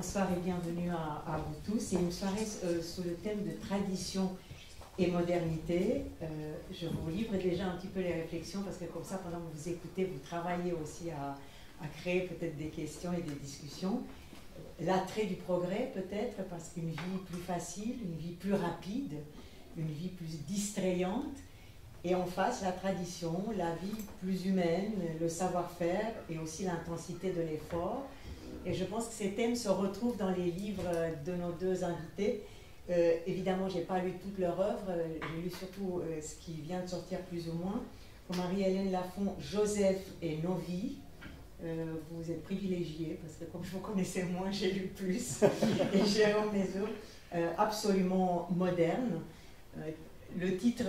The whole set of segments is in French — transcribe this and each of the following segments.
bonsoir et bienvenue à vous tous. C'est une soirée sous le thème de tradition et modernité. Je vous livre déjà un petit peu les réflexions parce que comme ça, pendant que vous écoutez, vous travaillez aussi à créer peut-être des questions et des discussions. L'attrait du progrès peut-être parce qu'une vie plus facile, une vie plus rapide, une vie plus distrayante. Et en face, la tradition, la vie plus humaine, le savoir-faire et aussi l'intensité de l'effort. Et je pense que ces thèmes se retrouvent dans les livres de nos deux invités. Évidemment, je n'ai pas lu toute leur œuvre, j'ai lu surtout ce qui vient de sortir plus ou moins. Pour Marie-Hélène Lafont, Joseph et nos vies. Vous êtes privilégiés parce que comme je vous connaissais moins, j'ai lu plus. Et Jérôme Mézot, absolument moderne. Le titre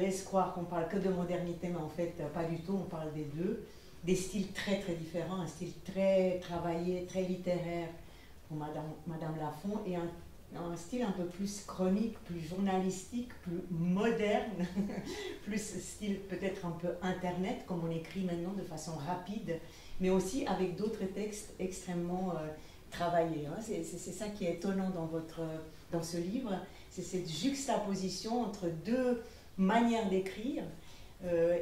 laisse croire qu'on parle que de modernité, mais en fait, pas du tout, on parle des deux. Des styles très très différents, un style très travaillé, très littéraire pour Madame Lafont, et un style un peu plus chronique, plus journalistique, plus moderne, plus style peut-être un peu internet, comme on écrit maintenant de façon rapide, mais aussi avec d'autres textes extrêmement travaillés. Hein. C'est ça qui est étonnant dans ce livre, c'est cette juxtaposition entre deux manières d'écrire,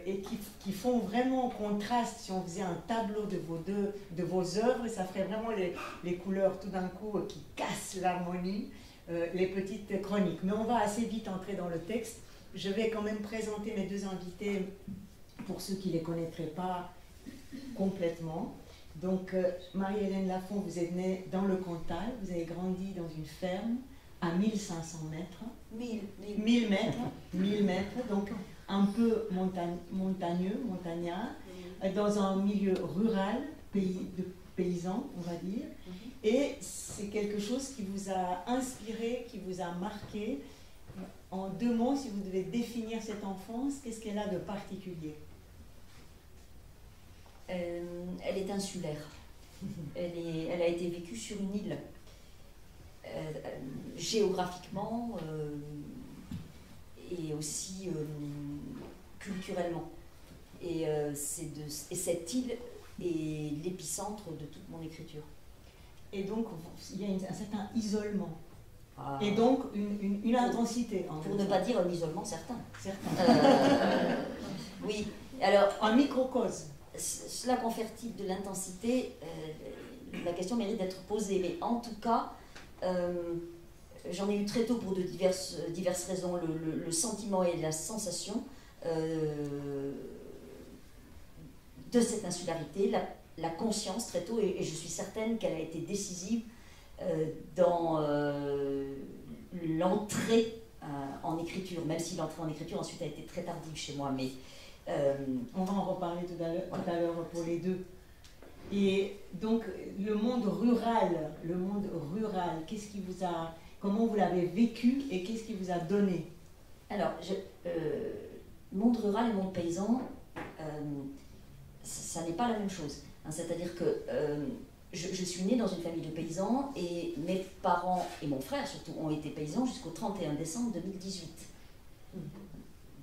et qui font vraiment contraste. Si on faisait un tableau de vos œuvres, ça ferait vraiment les couleurs tout d'un coup qui cassent l'harmonie, les petites chroniques. Mais on va assez vite entrer dans le texte. Je vais quand même présenter mes deux invités pour ceux qui ne les connaîtraient pas complètement. Donc Marie-Hélène Lafont, vous êtes née dans le Cantal, vous avez grandi dans une ferme à 1500 mètres. 1000 mètres, donc un peu montagneux, montagnard, dans un milieu rural, de paysans, on va dire. Et c'est quelque chose qui vous a inspiré, qui vous a marqué. En deux mots, si vous devez définir cette enfance, qu'est-ce qu'elle a de particulier? Elle est insulaire. Elle a été vécue sur une île. Géographiquement et aussi culturellement. Et cette île est l'épicentre de toute mon écriture. Et donc, il y a un certain isolement. Et donc, une intensité. Pour ne pas dire un isolement certain. Oui, alors... Un microcosme. Cela confère-t-il de l'intensité? La question mérite d'être posée. Mais en tout cas, j'en ai eu très tôt pour de diverses raisons, le sentiment et la sensation de cette insularité, la conscience très tôt, et je suis certaine qu'elle a été décisive dans l'entrée en écriture, même si l'entrée en écriture ensuite a été très tardive chez moi. Mais on va en reparler tout à l'heure pour les deux. Et donc, le monde rural, qu'est-ce qui vous a, comment vous l'avez vécu et qu'est-ce qui vous a donné? Alors, monde rural et monde paysan, ça n'est pas la même chose. Hein, c'est-à-dire que je suis née dans une famille de paysans et mes parents et mon frère surtout ont été paysans jusqu'au 31 décembre 2018.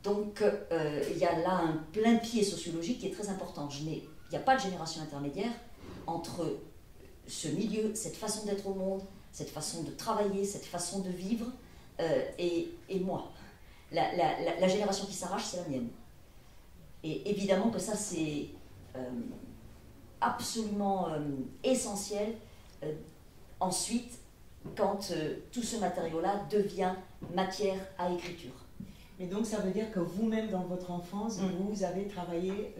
Donc, il y a là un plein pied sociologique qui est très important. Il n'y a pas de génération intermédiaire entre ce milieu, cette façon d'être au monde, cette façon de travailler, cette façon de vivre, et moi. La génération qui s'arrache, c'est la mienne. Et évidemment que ça, c'est absolument essentiel ensuite quand tout ce matériau-là devient matière à écriture. Mais donc ça veut dire que vous-même dans votre enfance, vous avez travaillé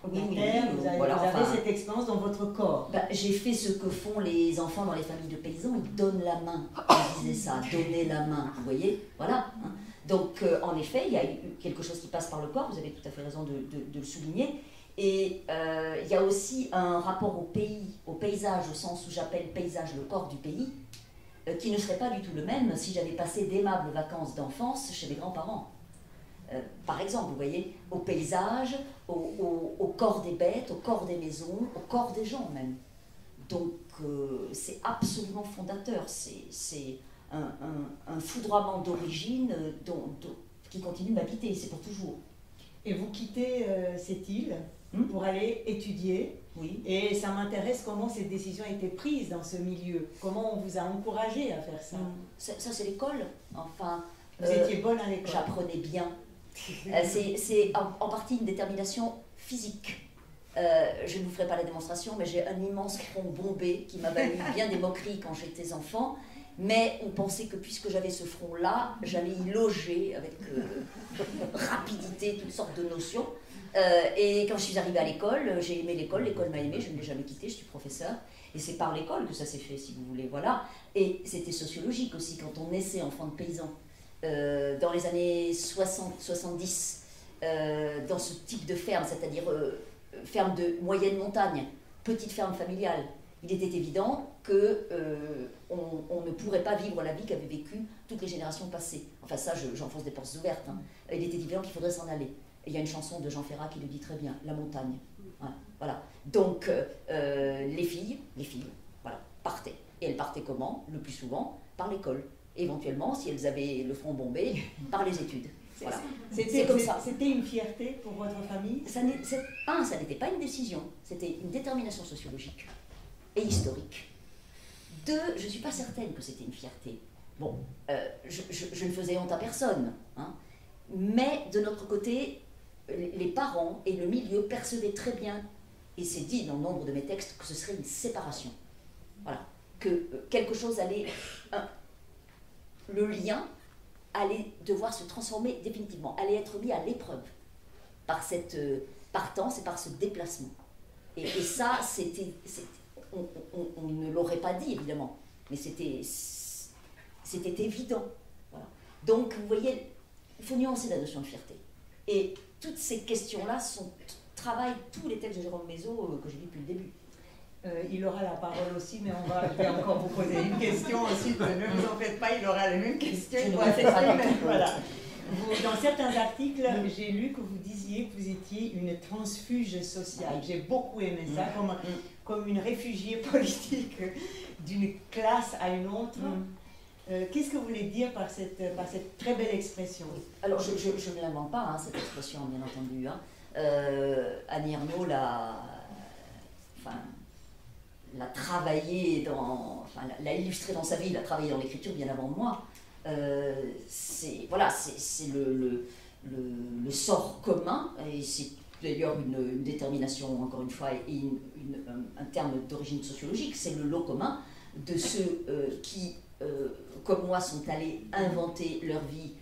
oui, vous avez cette expérience dans votre corps. J'ai fait ce que font les enfants dans les familles de paysans, ils donnent la main, on disait ça, donner la main, vous voyez, voilà. Hein. Donc en effet, il y a quelque chose qui passe par le corps, vous avez tout à fait raison de le souligner, et il y a aussi un rapport au pays, au paysage, au sens où j'appelle paysage le corps du pays, qui ne serait pas du tout le même si j'avais passé d'aimables vacances d'enfance chez mes grands-parents. Par exemple, vous voyez, au paysage, au corps des bêtes, au corps des maisons, au corps des gens même. Donc c'est absolument fondateur, c'est un foudroiement d'origine qui continue d'habiter, c'est pour toujours. Et vous quittez cette île pour aller étudier. Oui. Et ça m'intéresse comment cette décision a été prise dans ce milieu. Comment on vous a encouragé à faire ça? Ça, c'est l'école. Enfin, vous étiez bonne à l'école. J'apprenais bien. C'est en partie une détermination physique. Je ne vous ferai pas la démonstration, mais j'ai un immense front bombé qui m'a valu bien des moqueries quand j'étais enfant. Mais on pensait que puisque j'avais ce front-là, j'allais y loger avec rapidité toutes sortes de notions. Et quand je suis arrivée à l'école, j'ai aimé l'école m'a aimée, je ne l'ai jamais quittée, je suis professeure. Et c'est par l'école que ça s'est fait, si vous voulez, voilà. Et c'était sociologique aussi, quand on naissait enfant de paysan, dans les années 60-70, dans ce type de ferme, c'est-à-dire ferme de moyenne montagne, petite ferme familiale, il était évident qu'on ne pourrait pas vivre la vie qu'avaient vécue toutes les générations passées. Enfin ça, j'enfonce des portes ouvertes. Hein. Il était évident qu'il faudrait s'en aller. Et il y a une chanson de Jean Ferrat qui le dit très bien, La montagne. Voilà. Donc les filles, voilà, partaient. Et elles partaient comment? Le plus souvent, par l'école. Éventuellement, si elles avaient le front bombé, par les études. Voilà. C'est comme ça. C'était une fierté pour votre famille? Ça n'était pas une décision, c'était une détermination sociologique et historique. Deux, je ne suis pas certaine que c'était une fierté. Bon, je ne faisais honte à personne, hein, mais de notre côté, les parents et le milieu percevaient très bien, et c'est dit dans nombre de mes textes, que ce serait une séparation. Voilà, que quelque chose allait... le lien allait devoir se transformer définitivement, allait être mis à l'épreuve par cette partance et par ce déplacement. Et ça, on ne l'aurait pas dit évidemment, mais c'était évident. Voilà. Donc vous voyez, il faut nuancer la notion de fierté. Et toutes ces questions-là travaillent tous les textes de Jérôme Mézot que j'ai lus depuis le début. Il aura la parole aussi, mais je vais encore vous poser une question ensuite. Ne vous en faites pas, il aura la même question. Voilà. Dans certains articles, j'ai lu que vous disiez que vous étiez une transfuge sociale. J'ai beaucoup aimé ça, comme une réfugiée politique d'une classe à une autre. Qu'est-ce que vous voulez dire par cette très belle expression? Alors, je ne l'invente pas, hein, cette expression, bien entendu. Hein. Annie Ernaux l'a travaillé, l'a illustré dans sa vie, l'a travaillé dans l'écriture bien avant moi. C'est le sort commun, et c'est d'ailleurs une détermination, encore une fois, et un terme d'origine sociologique, c'est le lot commun de ceux qui, comme moi, sont allés inventer leur vie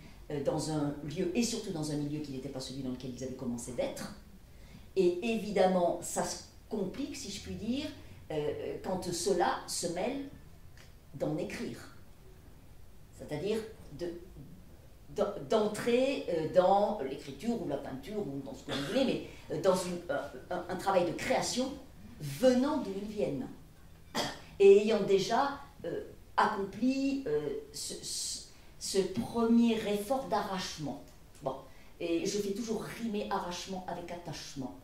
dans un lieu, et surtout dans un milieu qui n'était pas celui dans lequel ils avaient commencé d'être. Et évidemment, ça se complique, si je puis dire, quand cela se mêle d'en écrire. C'est-à-dire d'entrer dans l'écriture ou la peinture ou dans ce que vous voulez, mais dans un travail de création venant d'où ils viennent. Et ayant déjà accompli ce premier effort d'arrachement. Bon. Et je fais toujours rimer arrachement avec attachement.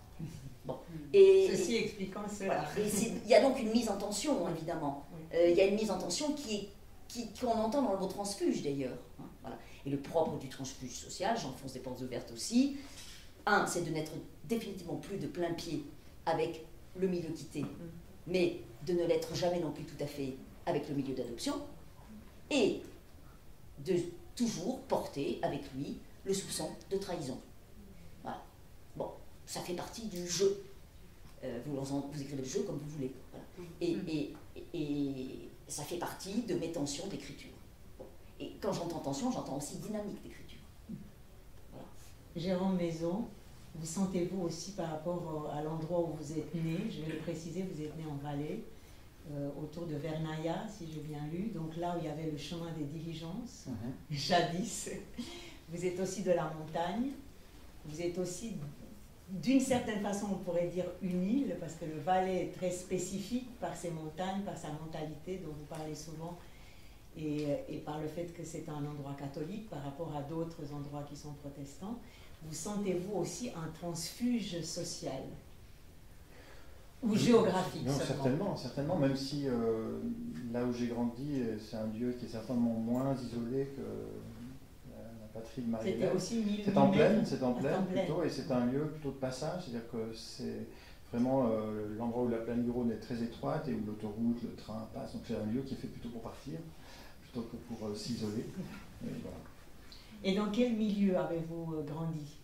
Bon. Ceci expliquant cela. Voilà. Il y a donc une mise en tension, évidemment. Il y a une mise en tension qu'on entend dans le mot transfuge, d'ailleurs. Hein, voilà. Et le propre du transfuge social, j'enfonce des portes ouvertes aussi, c'est de n'être définitivement plus de plein pied avec le milieu quitté, mais de ne l'être jamais non plus tout à fait avec le milieu d'adoption, et de toujours porter avec lui le soupçon de trahison. Voilà. Bon, ça fait partie du jeu. Vous écrivez le jeu comme vous voulez. Voilà. Et ça fait partie de mes tensions d'écriture. Bon. Et quand j'entends tension, j'entends aussi dynamique d'écriture. Voilà. Jérôme Mézot, vous sentez-vous aussi par rapport à l'endroit où vous êtes né, je vais le préciser, vous êtes né en Valais, autour de Vernaya, si j'ai bien lu, donc là où il y avait le chemin des diligences, jadis. Vous êtes aussi de la montagne, vous êtes aussi, d'une certaine façon, on pourrait dire une île, parce que le Valais est très spécifique par ses montagnes, par sa mentalité dont vous parlez souvent, et par le fait que c'est un endroit catholique par rapport à d'autres endroits qui sont protestants. Vous sentez-vous aussi un transfuge social ou géographique? Non, certainement, même si là où j'ai grandi, c'est un lieu qui est certainement moins isolé que la patrie de Marie-Hélène. C'était aussi 1000 C'est en plaine, plaine. plutôt, et c'est un lieu plutôt de passage, c'est-à-dire que c'est vraiment l'endroit où la plaine du Rhône est très étroite et où l'autoroute, le train passe. Donc c'est un lieu qui est fait plutôt pour partir, plutôt que pour s'isoler. Et, voilà. Et dans quel milieu avez-vous grandi?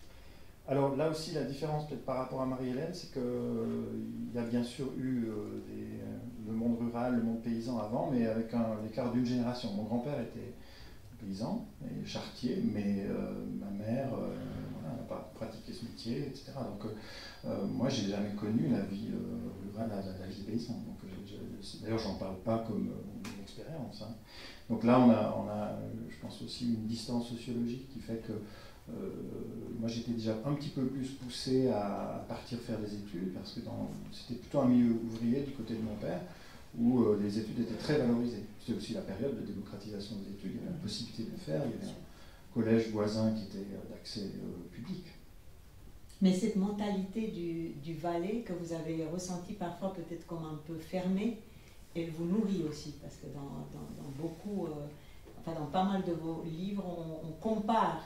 Alors là aussi, la différence peut-être par rapport à Marie-Hélène, c'est qu'il y a bien sûr eu le monde rural, le monde paysan avant, mais avec l'écart d'une génération. Mon grand-père était paysan et charretier, mais ma mère voilà, n'a pas pratiqué ce métier, etc. Donc moi, j'ai jamais connu la vie rurale, la vie paysan. D'ailleurs, j'en parle pas comme une expérience. Hein. Donc là, on a, je pense aussi, une distance sociologique qui fait que moi j'étais déjà un petit peu plus poussé à partir faire des études parce que c'était plutôt un milieu ouvrier du côté de mon père où les études étaient très valorisées. C'était aussi la période de démocratisation des études, il y avait la possibilité de le faire, il y avait un collège voisin qui était d'accès public. Mais cette mentalité du Valais que vous avez ressentie parfois peut-être comme un peu fermée, elle vous nourrit aussi parce que dans beaucoup, enfin dans pas mal de vos livres, on compare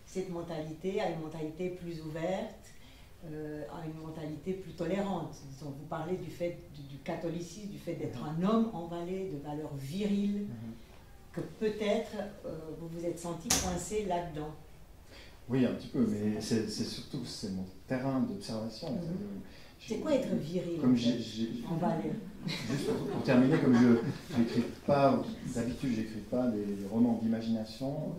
cette mentalité à une mentalité plus ouverte, à une mentalité plus tolérante. Disons, vous parlez du fait du catholicisme, du fait d'être un homme en Valais, de valeurs viriles, que peut-être vous vous êtes senti coincé là-dedans. Oui, un petit peu, mais c'est surtout mon terrain d'observation. C'est quoi être viril en Valais? Juste pour terminer, comme je n'écris pas, d'habitude, j'écris pas des romans d'imagination.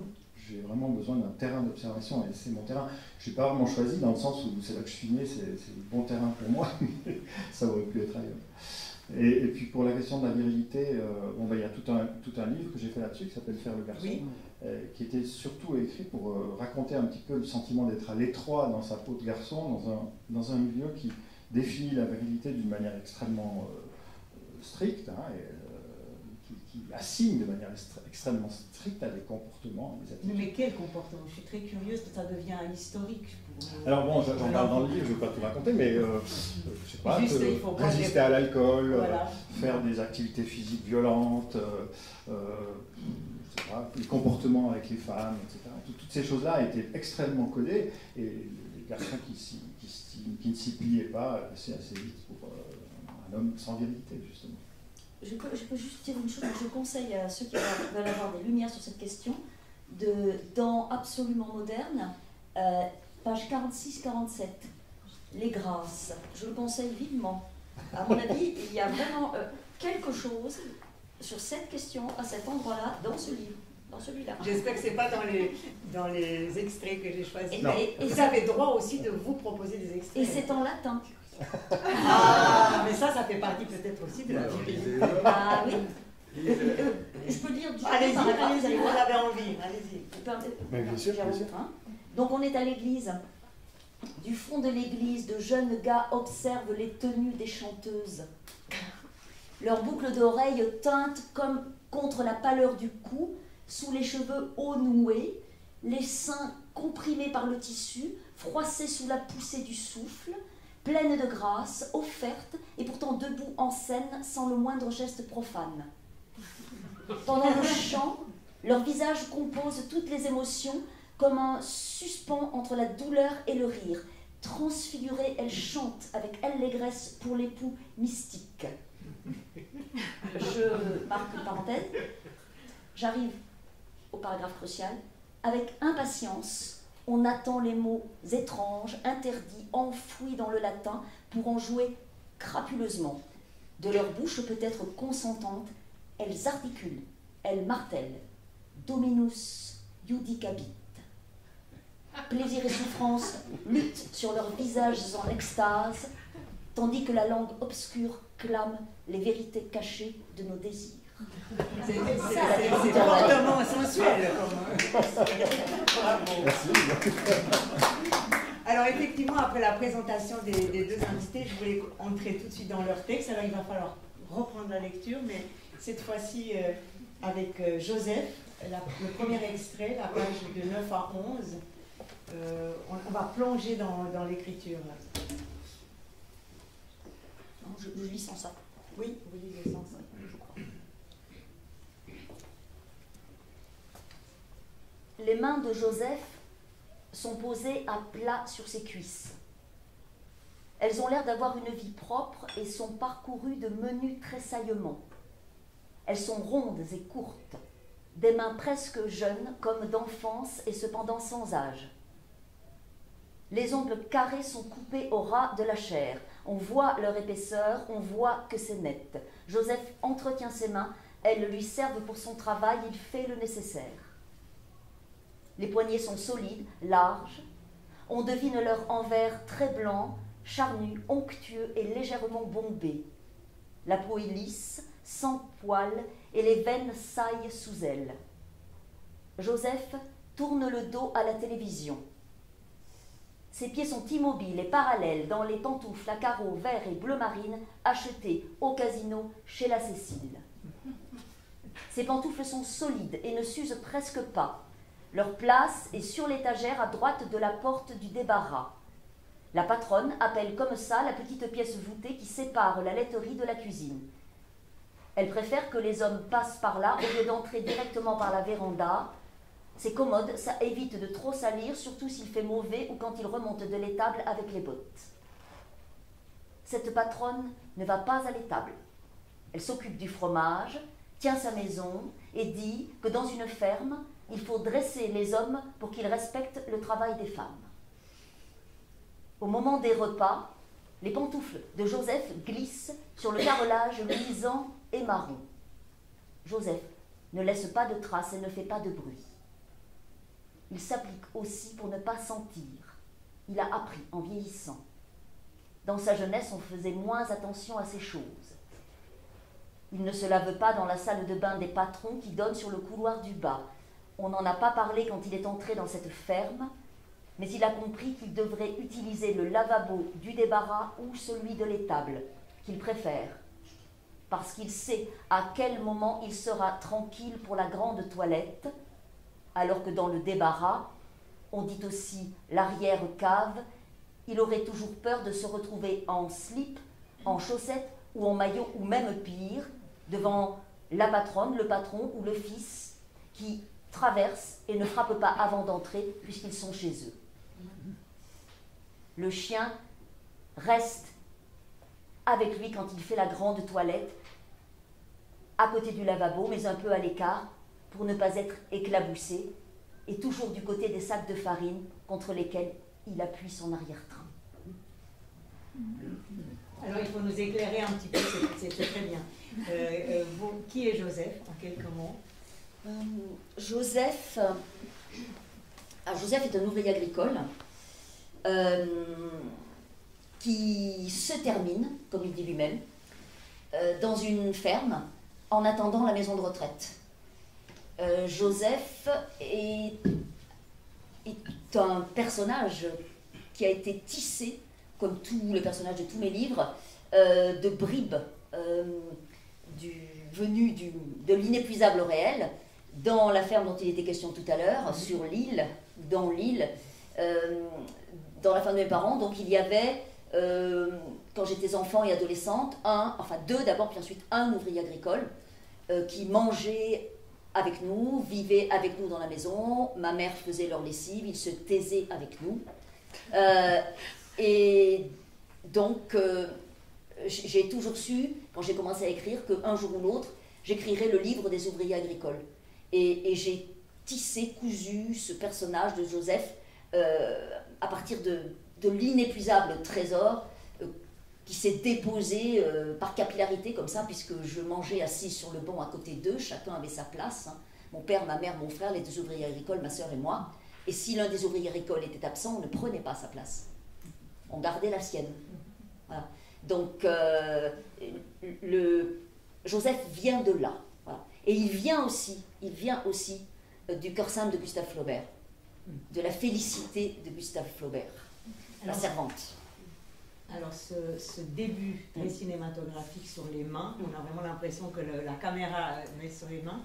J'ai vraiment besoin d'un terrain d'observation et c'est mon terrain. Je n'ai pas vraiment choisi dans le sens où c'est là que je suis né, c'est le bon terrain pour moi, mais ça aurait pu être ailleurs. Et puis pour la question de la virilité, il y a tout un livre que j'ai fait là-dessus qui s'appelle Faire le garçon, qui était surtout écrit pour raconter un petit peu le sentiment d'être à l'étroit dans sa peau de garçon, dans un milieu qui définit la virilité d'une manière extrêmement stricte, hein, qui assigne de manière extrêmement stricte à des comportements, à des attitudes. Mais quel comportement? Je suis très curieuse, ça devient historique. Alors bon, j'en parle dans le livre, je ne vais pas tout raconter, mais je sais pas, Juste, résister à l'alcool, voilà. faire des activités physiques violentes, je sais pas, les comportements avec les femmes, etc. Toutes ces choses-là étaient extrêmement codées et les garçons qui ne s'y pliaient pas passaient assez vite pour un homme sans virilité, justement. Je peux juste dire une chose, je conseille à ceux qui veulent avoir des lumières sur cette question, dans Absolument moderne, page 46-47, Les Grâces. Je le conseille vivement. À mon avis, il y a vraiment quelque chose sur cette question, à cet endroit-là, dans ce livre, dans celui-là. J'espère que ce n'est pas dans les extraits que j'ai choisis. Et vous avez droit aussi de vous proposer des extraits. Et c'est en latin. Ah, mais ça fait partie peut-être aussi de la virilité. Ah oui. Je peux dire du allez-y, allez-y, vous avez envie, allez-y. Bien sûr, bien sûr. Donc on est à l'église. Du fond de l'église, de jeunes gars observent les tenues des chanteuses. Leurs boucles d'oreilles teintent comme contre la pâleur du cou, sous les cheveux hauts noués, les seins comprimés par le tissu, froissés sous la poussée du souffle, pleines de grâce, offertes, et pourtant debout en scène sans le moindre geste profane. Pendant le chant, leur visage compose toutes les émotions comme un suspens entre la douleur et le rire. Transfigurée, elle chante avec allégresse pour l'époux mystique. Je marque une parenthèse. J'arrive au paragraphe crucial. Avec impatience, on attend les mots étranges, interdits, enfouis dans le latin pour en jouer crapuleusement. De leur bouche peut-être consentante, elles articulent, elles martèlent. Dominus judicabit. Plaisir et souffrance luttent sur leurs visages en extase, tandis que la langue obscure clame les vérités cachées de nos désirs. C'est fortement sensuel. Bravo. Alors effectivement, après la présentation des deux invités, je voulais entrer tout de suite dans leur texte. Alors il va falloir reprendre la lecture, mais cette fois-ci avec Joseph, le premier extrait, la page de 9 à 11. On va plonger dans l'écriture. Je lis sans ça. Oui, vous lisez sans ça, je crois. Les mains de Joseph sont posées à plat sur ses cuisses. Elles ont l'air d'avoir une vie propre et sont parcourues de menus tressaillements. Elles sont rondes et courtes, des mains presque jeunes comme d'enfance et cependant sans âge. Les ongles carrés sont coupés au ras de la chair. On voit leur épaisseur, on voit que c'est net. Joseph entretient ses mains, elles lui servent pour son travail, il fait le nécessaire. Les poignets sont solides, larges. On devine leur envers très blanc, charnu, onctueux et légèrement bombé. La peau est lisse, sans poils, et les veines saillent sous elle. Joseph tourne le dos à la télévision. Ses pieds sont immobiles et parallèles dans les pantoufles à carreaux verts et bleu marine achetées au casino chez la Cécile. Ses pantoufles sont solides et ne s'usent presque pas. Leur place est sur l'étagère à droite de la porte du débarras. La patronne appelle comme ça la petite pièce voûtée qui sépare la laiterie de la cuisine. Elle préfère que les hommes passent par là au lieu d'entrer directement par la véranda. C'est commode, ça évite de trop salir, surtout s'il fait mauvais ou quand il remonte de l'étable avec les bottes. Cette patronne ne va pas à l'étable. Elle s'occupe du fromage, tient sa maison et dit que dans une ferme, il faut dresser les hommes pour qu'ils respectent le travail des femmes. Au moment des repas, les pantoufles de Joseph glissent sur le carrelage luisant et marron. Joseph ne laisse pas de traces et ne fait pas de bruit. Il s'applique aussi pour ne pas sentir. Il a appris en vieillissant. Dans sa jeunesse, on faisait moins attention à ces choses. Il ne se lave pas dans la salle de bain des patrons qui donne sur le couloir du bas. On n'en a pas parlé quand il est entré dans cette ferme, mais il a compris qu'il devrait utiliser le lavabo du débarras ou celui de l'étable, qu'il préfère, parce qu'il sait à quel moment il sera tranquille pour la grande toilette, alors que dans le débarras, on dit aussi l'arrière-cave, il aurait toujours peur de se retrouver en slip, en chaussettes ou en maillot, ou même pire, devant la patronne, le patron ou le fils qui traversent et ne frappent pas avant d'entrer puisqu'ils sont chez eux. Le chien reste avec lui quand il fait la grande toilette, à côté du lavabo, mais un peu à l'écart, pour ne pas être éclaboussé, et toujours du côté des sacs de farine contre lesquels il appuie son arrière-train. Alors il faut nous éclairer un petit peu, c'est très bien. Qui est Joseph, en quelques mots? Joseph est un ouvrier agricole qui se termine, comme il dit lui-même, dans une ferme en attendant la maison de retraite. Joseph est un personnage qui a été tissé, comme tous les personnages de tous mes livres, de bribes venues de l'inépuisable réel, dans la ferme dont il était question tout à l'heure, sur l'île, dans l'île, dans la ferme de mes parents. Donc il y avait, quand j'étais enfant et adolescente, deux d'abord, puis ensuite un ouvrier agricole qui mangeait avec nous, vivait avec nous dans la maison. Ma mère faisait leur lessive, il se taisait avec nous. Et donc, j'ai toujours su, quand j'ai commencé à écrire, qu'un jour ou l'autre, j'écrirais le livre des ouvriers agricoles. Et j'ai tissé, cousu ce personnage de Joseph à partir de l'inépuisable trésor qui s'est déposé par capillarité comme ça, puisque je mangeais assis sur le banc à côté d'eux, chacun avait sa place, hein. Mon père, ma mère, mon frère, les deux ouvriers agricoles, ma soeur et moi. Et si l'un des ouvriers agricoles était absent, on ne prenait pas sa place. On gardait la sienne. Voilà. Donc, Joseph vient de là. Voilà. Et il vient aussi du cœur simple de Gustave Flaubert, de la félicité de Gustave Flaubert, la servante. Alors, ce début très cinématographique sur les mains, on a vraiment l'impression que la caméra met sur les mains.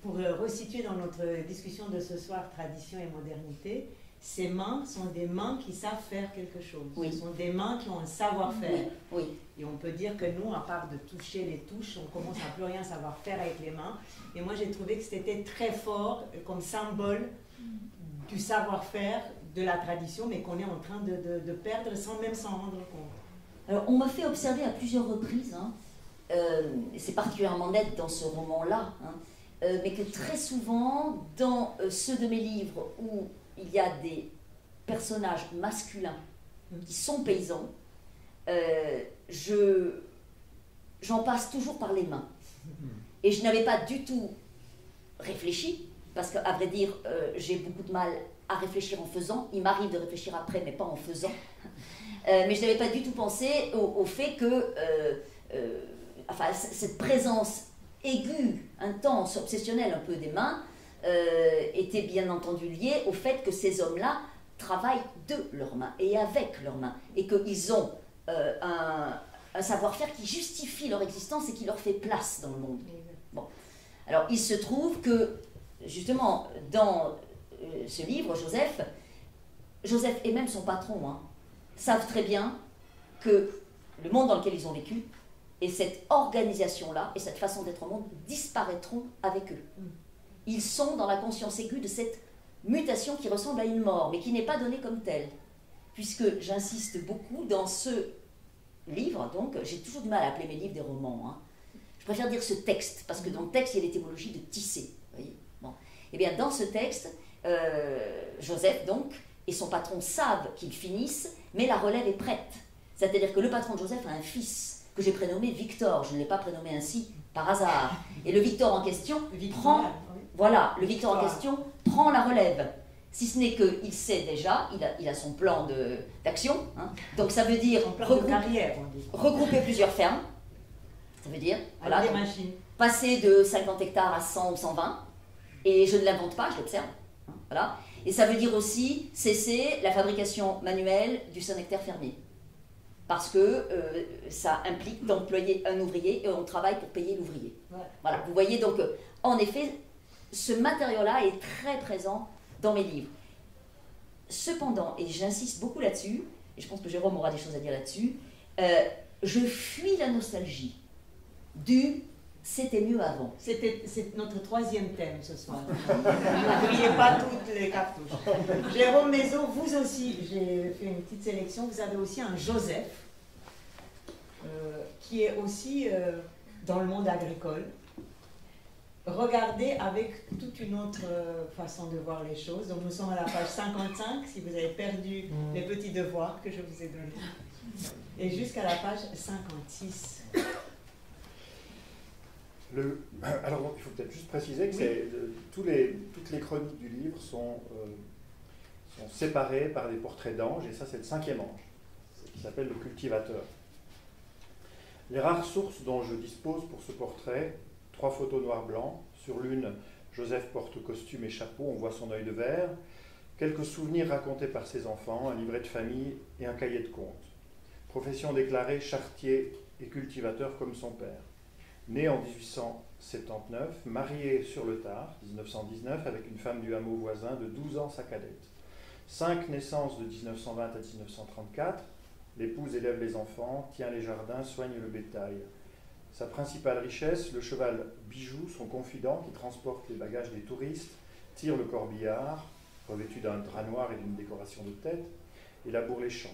Pour resituer dans notre discussion de ce soir, tradition et modernité, ces mains sont des mains qui savent faire quelque chose. Oui. Ce sont des mains qui ont un savoir-faire. Oui. Et on peut dire que nous, à part de toucher les touches, on commence à plus rien savoir faire avec les mains. Et moi, j'ai trouvé que c'était très fort comme symbole du savoir-faire, de la tradition, mais qu'on est en train de perdre sans même s'en rendre compte. Alors, on m'a fait observer à plusieurs reprises, hein, et c'est particulièrement net dans ce roman-là, hein, mais que très souvent, dans ceux de mes livres où il y a des personnages masculins qui sont paysans, j'en passe toujours par les mains. Et je n'avais pas du tout réfléchi, parce qu'à vrai dire, j'ai beaucoup de mal à réfléchir en faisant. Il m'arrive de réfléchir après, mais pas en faisant. Mais je n'avais pas du tout pensé au fait que enfin, cette présence aiguë, intense, obsessionnelle un peu des mains, était bien entendu liée au fait que ces hommes-là travaillent de leurs mains et avec leurs mains, et qu'ils ont un savoir-faire qui justifie leur existence et qui leur fait place dans le monde. Bon. Alors, il se trouve que, justement, dans ce livre, Joseph et même son patron savent très bien que le monde dans lequel ils ont vécu et cette organisation-là et cette façon d'être au monde disparaîtront avec eux. Ils sont dans la conscience aiguë de cette mutation qui ressemble à une mort, mais qui n'est pas donnée comme telle. Puisque j'insiste beaucoup dans ce livre, donc j'ai toujours du mal à appeler mes livres des romans. Je préfère dire ce texte, parce que dans le texte, il y a l'étymologie de tisser. Voyez, bon. Et bien, dans ce texte, Joseph, donc, et son patron savent qu'ils finissent, mais la relève est prête. C'est-à-dire que le patron de Joseph a un fils que j'ai prénommé Victor. Je ne l'ai pas prénommé ainsi par hasard. Et le Victor en question le Victor en question prend la relève. Si ce n'est qu'il sait déjà, il a son plan d'action. Donc ça veut dire regrouper plusieurs fermes. Ça veut dire passer de 50 hectares à 100 ou 120. Et je ne l'invente pas, je l'observe. Voilà. Et ça veut dire aussi cesser la fabrication manuelle du sonnectaire fermier. Parce que ça implique d'employer un ouvrier et on travaille pour payer l'ouvrier. Ouais. Voilà. Vous voyez donc, en effet, ce matériau-là est très présent dans mes livres. Cependant, et j'insiste beaucoup là-dessus, et je pense que Jérôme aura des choses à dire là-dessus, je fuis la nostalgie du « c'était mieux avant ». C'est notre troisième thème ce soir. N'oubliez pas toutes les cartouches. Jérôme Mézot, vous aussi, j'ai fait une petite sélection, vous avez aussi un Joseph, qui est aussi dans le monde agricole. Regardez avec toute une autre façon de voir les choses. Donc nous sommes à la page 55, si vous avez perdu les petits devoirs que je vous ai donnés. Et jusqu'à la page 56. Alors il faut peut-être juste préciser que toutes les chroniques du livre sont séparées par des portraits d'anges, et ça c'est le 5e ange, qui s'appelle le cultivateur. Les rares sources dont je dispose pour ce portrait, 3 photos noir-blanc. Sur l'une, Joseph porte costume et chapeau, on voit son œil de verre. Quelques souvenirs racontés par ses enfants, un livret de famille et un cahier de comptes. Profession déclarée, charretier et cultivateur comme son père. Né en 1879, marié sur le tard, 1919, avec une femme du hameau voisin de 12 ans, sa cadette. 5 naissances de 1920 à 1934. L'épouse élève les enfants, tient les jardins, soigne le bétail. Sa principale richesse, le cheval Bijou, son confident qui transporte les bagages des touristes, tire le corbillard, revêtu d'un drap noir et d'une décoration de tête, et laboure les champs.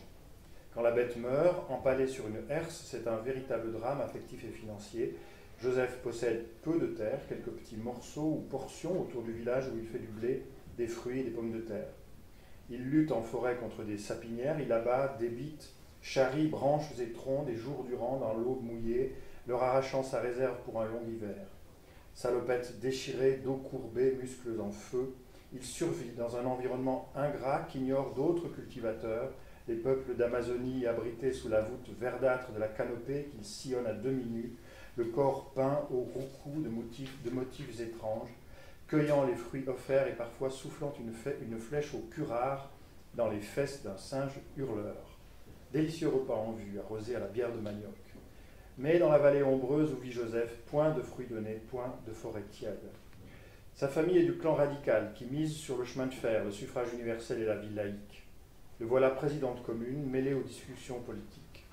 Quand la bête meurt, empalée sur une herse, c'est un véritable drame affectif et financier. Joseph possède peu de terre, quelques petits morceaux ou portions autour du village où il fait du blé, des fruits et des pommes de terre. Il lutte en forêt contre des sapinières, il abat, débite, charrie branches et troncs des jours durant dans l'eau mouillée, leur arrachant sa réserve pour un long hiver. Salopette déchirée, dos courbé, muscles en feu, il survit dans un environnement ingrat qu'ignorent d'autres cultivateurs, les peuples d'Amazonie abrités sous la voûte verdâtre de la canopée qu'il sillonne à demi nu, le corps peint au roucou de motifs étranges, cueillant les fruits offerts et parfois soufflant une flèche au curare dans les fesses d'un singe hurleur. Délicieux repas en vue, arrosé à la bière de manioc. Mais dans la vallée ombreuse où vit Joseph, point de fruits donnés, point de forêt tiède. Sa famille est du clan radical qui mise sur le chemin de fer, le suffrage universel et la vie laïque. Le voilà président de commune, mêlé aux discussions politiques.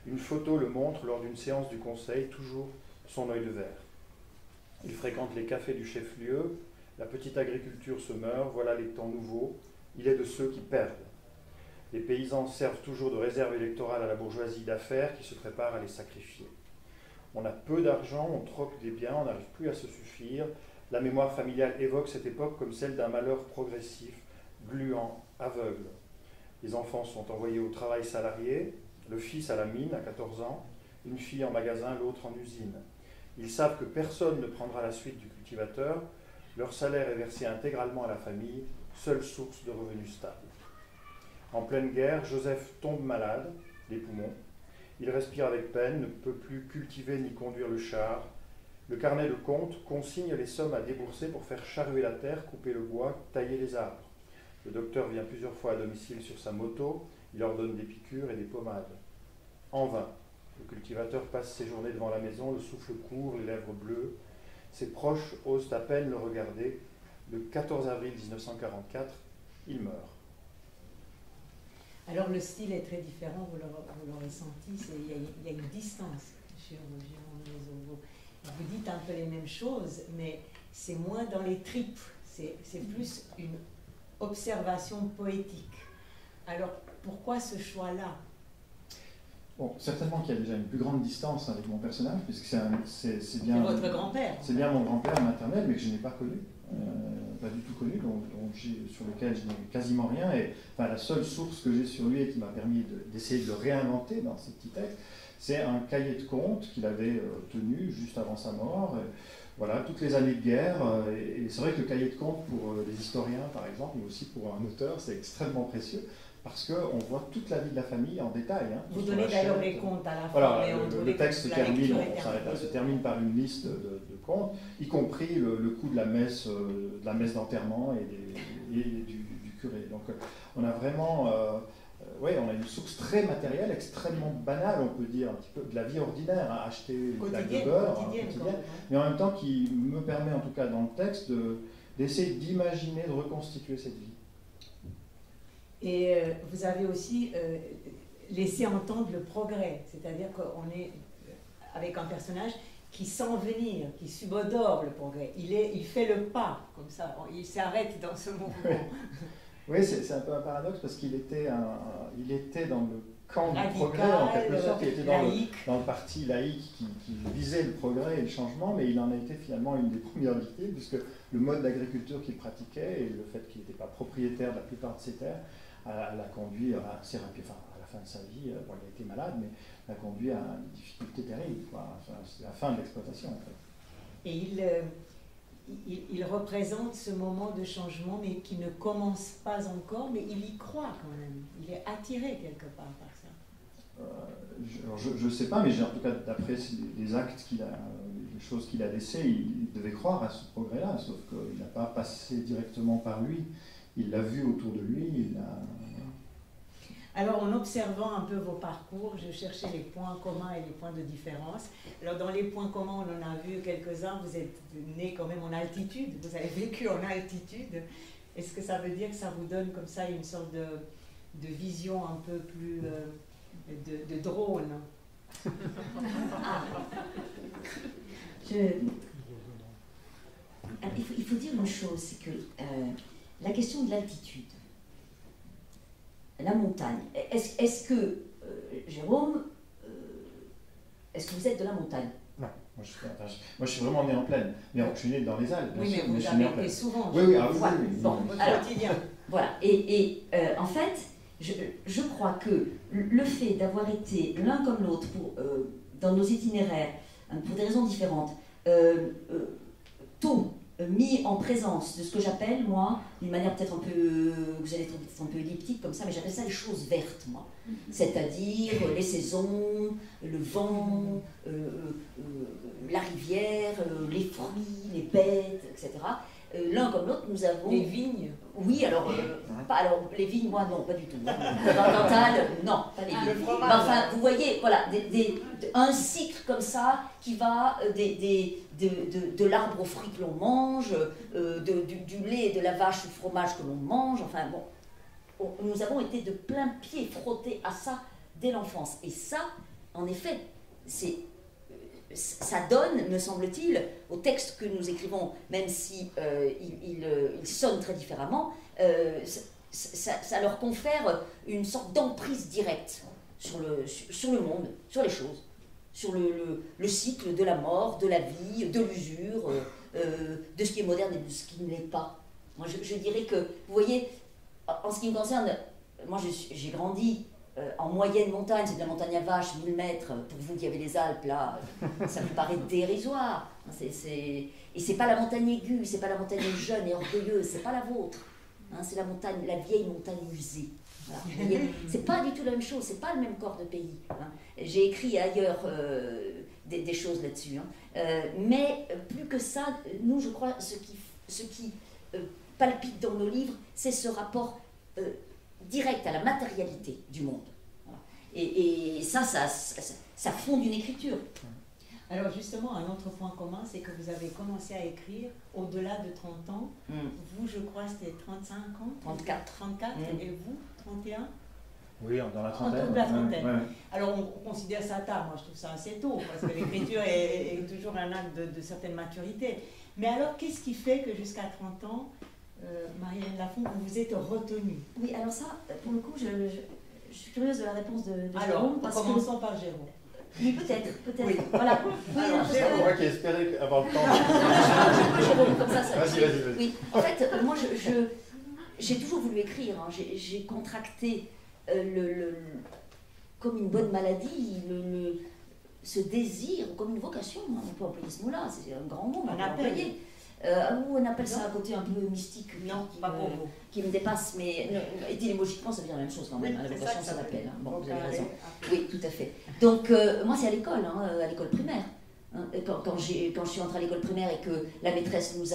Une photo le montre lors d'une séance du conseil, toujours son œil de verre. Il fréquente les cafés du chef-lieu, la petite agriculture se meurt, voilà les temps nouveaux, il est de ceux qui perdent. Les paysans servent toujours de réserve électorale à la bourgeoisie d'affaires qui se prépare à les sacrifier. On a peu d'argent, on troque des biens, on n'arrive plus à se suffire. La mémoire familiale évoque cette époque comme celle d'un malheur progressif, gluant, aveugle. Les enfants sont envoyés au travail salarié, le fils à la mine à 14 ans, une fille en magasin, l'autre en usine. Ils savent que personne ne prendra la suite du cultivateur, leur salaire est versé intégralement à la famille, seule source de revenus stables. En pleine guerre, Joseph tombe malade, des poumons. Il respire avec peine, ne peut plus cultiver ni conduire le char. Le carnet de compte consigne les sommes à débourser pour faire charruer la terre, couper le bois, tailler les arbres. Le docteur vient plusieurs fois à domicile sur sa moto, il leur donne des piqûres et des pommades. En vain. Le cultivateur passe ses journées devant la maison, le souffle court, les lèvres bleues. Ses proches osent à peine le regarder. Le 14 avril 1944, il meurt. Alors le style est très différent, vous l'aurez senti, il y a une distance chez vous. Vous dites un peu les mêmes choses, mais c'est moins dans les tripes, c'est plus une observation poétique. Alors pourquoi ce choix-là? Bon, certainement qu'il y a déjà une plus grande distance avec mon personnage, puisque c'est bien votre grand-père. C'est bien mon grand-père maternel, mais que je n'ai pas connu, pas du tout connu, donc sur lequel je n'ai quasiment rien. Et enfin, la seule source que j'ai sur lui et qui m'a permis d'essayer de le réinventer dans ces petits textes, c'est un cahier de contes qu'il avait tenu juste avant sa mort. Voilà, toutes les années de guerre. Et c'est vrai que le cahier de contes, pour les historiens par exemple, mais aussi pour un auteur, c'est extrêmement précieux. Parce qu'on voit toute la vie de la famille en détail. Hein, vous donnez d'ailleurs les contes à la fin. Voilà, le texte se termine par une liste de contes, y compris le coup de la messe d'enterrement et du curé. Donc on a vraiment on a une source très matérielle, extrêmement banale, on peut dire, un petit peu de la vie ordinaire, hein, acheter une plaque de beurre, quotidienne, mais en même temps qui me permet, en tout cas dans le texte, d'essayer d'imaginer, de reconstituer cette vie. Et vous avez aussi laissé entendre le progrès, c'est-à-dire qu'on est avec un personnage qui sent venir, qui subodore le progrès. Il fait le pas, comme ça, il s'arrête dans ce mouvement. Oui, c'est un peu un paradoxe parce qu'il était dans le camp du radical, progrès, en quelque sorte. Il était dans le parti laïque qui visait le progrès et le changement, mais il en a été finalement une des premières victimes, puisque le mode d'agriculture qu'il pratiquait et le fait qu'il n'était pas propriétaire de la plupart de ses terres l'a conduit assez rapidement, enfin, à la fin de sa vie, bon, il a été malade, mais l'a conduit à une difficulté terrible, quoi. Enfin, c'est la fin de l'exploitation, en fait. Et il représente ce moment de changement, mais qui ne commence pas encore, mais il y croit quand même. Il est attiré quelque part par ça. Je ne sais pas, mais en tout cas, d'après les actes les choses qu'il a laissées, il devait croire à ce progrès-là, sauf qu'il n'a pas passé directement par lui. Il l'a vu autour de lui, Alors, en observant un peu vos parcours, je cherchais les points communs et les points de différence. Alors, dans les points communs, on en a vu quelques-uns. Vous êtes né quand même en altitude, vous avez vécu en altitude. Est-ce que ça veut dire que ça vous donne comme ça une sorte de vision un peu plus de drone? Il faut dire une chose, c'est que la question de l'altitude, la montagne, est-ce que, Jérôme, est-ce que vous êtes de la montagne? Non, moi je suis vraiment né en plaine. Mais je suis né dans les Alpes, bien sûr, mais vous avez été souvent. Oui, voilà. Bon, votre quotidien. Voilà, et en fait, je crois que le fait d'avoir été l'un comme l'autre dans nos itinéraires, pour des raisons différentes, tôt mis en présence de ce que j'appelle, moi, d'une manière peut-être un peu, vous allez être un peu elliptique comme ça, mais j'appelle ça les choses vertes, moi. C'est-à-dire les saisons, le vent, la rivière, les fruits, les bêtes, etc. l'un comme l'autre, nous avons... Les vignes. Oui, alors, alors les vignes, moi non, pas du tout. Le vin Cantal, non, pas les vignes. Le fromage. Mais enfin, vous voyez, voilà, un cycle comme ça qui va de l'arbre aux fruits que l'on mange, du lait et de la vache au fromage que l'on mange, enfin bon, nous avons été de plein pied frottés à ça dès l'enfance. Et ça, en effet, ça donne, me semble-t-il, au texte que nous écrivons, même si il sonne très différemment, ça leur confère une sorte d'emprise directe sur le monde, sur les choses, sur le cycle de la mort, de la vie, de l'usure, de ce qui est moderne et de ce qui ne l'est pas. Moi, je dirais que, vous voyez, en ce qui me concerne, moi j'ai grandi en moyenne montagne, c'est de la montagne à vache, 1000 mètres, pour vous qui avez les Alpes, là, ça vous paraît dérisoire. Et c'est pas la montagne aiguë, c'est pas la montagne jeune et orgueilleuse, c'est pas la vôtre. Hein, c'est la montagne, la vieille montagne usée. Voilà. C'est pas du tout la même chose, c'est pas le même corps de pays. Hein. J'ai écrit ailleurs des choses là-dessus. Hein. Mais plus que ça, nous, je crois, ce qui palpite dans nos livres, c'est ce rapport direct à la matérialité du monde. Voilà. Et ça fonde une écriture. Alors justement, un autre point commun, c'est que vous avez commencé à écrire au-delà de 30 ans. Vous, je crois, c'était 35 ans 34. 34, et vous, 31 Oui, dans la trentaine. Dans la trentaine. Ouais. Alors on considère ça tard, moi je trouve ça assez tôt, parce que l'écriture est toujours un acte de certaine maturité. Mais alors, qu'est-ce qui fait que jusqu'à 30 ans, Marie-Hélène Lafont, vous vous êtes retenue? Oui, alors ça, pour le coup, je suis curieuse de la réponse de alors, Jérôme. Parce commençons par Jérôme. Oui, peut-être. Oui. Voilà. Oui, Alors, Jérôme. Moi qui espérais avoir le temps. Jérôme, comme ça. Vas-y. Oui, en fait, moi, j'ai toujours voulu écrire. Hein. J'ai contracté comme une bonne maladie, ce désir, comme une vocation, hein, on peut employer ce mot-là, c'est un grand mot, on peut employer. On appelle ça un côté un peu mystique. Non, pas pour vous. Qui me dépasse, mais étymologiquement, ça veut dire la même chose quand même. La vocation, ça m'appelle. Hein. Bon, vous avez raison. Oui, tout à fait. Donc, moi, c'est à l'école, hein, à l'école primaire. Hein. Quand je suis entrée à l'école primaire et que la maîtresse nous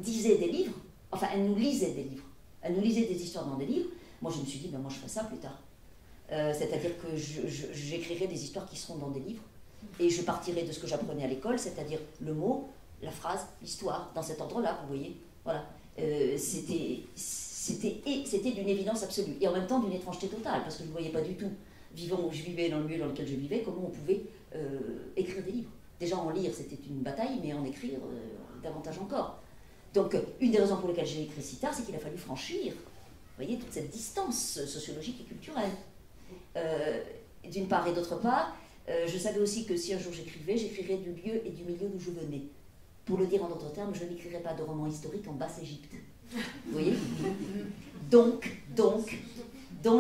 disait des livres, enfin, elle nous lisait des livres, elle nous lisait des histoires dans des livres, moi, je me suis dit, ben, moi, je ferai ça plus tard. C'est-à-dire que j'écrirai des histoires qui seront dans des livres et je partirai de ce que j'apprenais à l'école, c'est-à-dire le mot, la phrase, l'histoire, dans cet ordre-là, vous voyez. Voilà. C'était d'une évidence absolue et en même temps d'une étrangeté totale parce que je ne voyais pas du tout, vivant où je vivais, dans le milieu dans lequel je vivais, comment on pouvait écrire des livres. Déjà en lire c'était une bataille, mais en écrire davantage encore. Donc une des raisons pour lesquelles j'ai écrit si tard, c'est qu'il a fallu franchir, vous voyez, toute cette distance sociologique et culturelle. D'une part et d'autre part, je savais aussi que si un jour j'écrirais du lieu et du milieu d'où je venais. Pour le dire en d'autres termes, je n'écrirais pas de roman historique en Basse-Égypte. Vous voyez? Donc, dans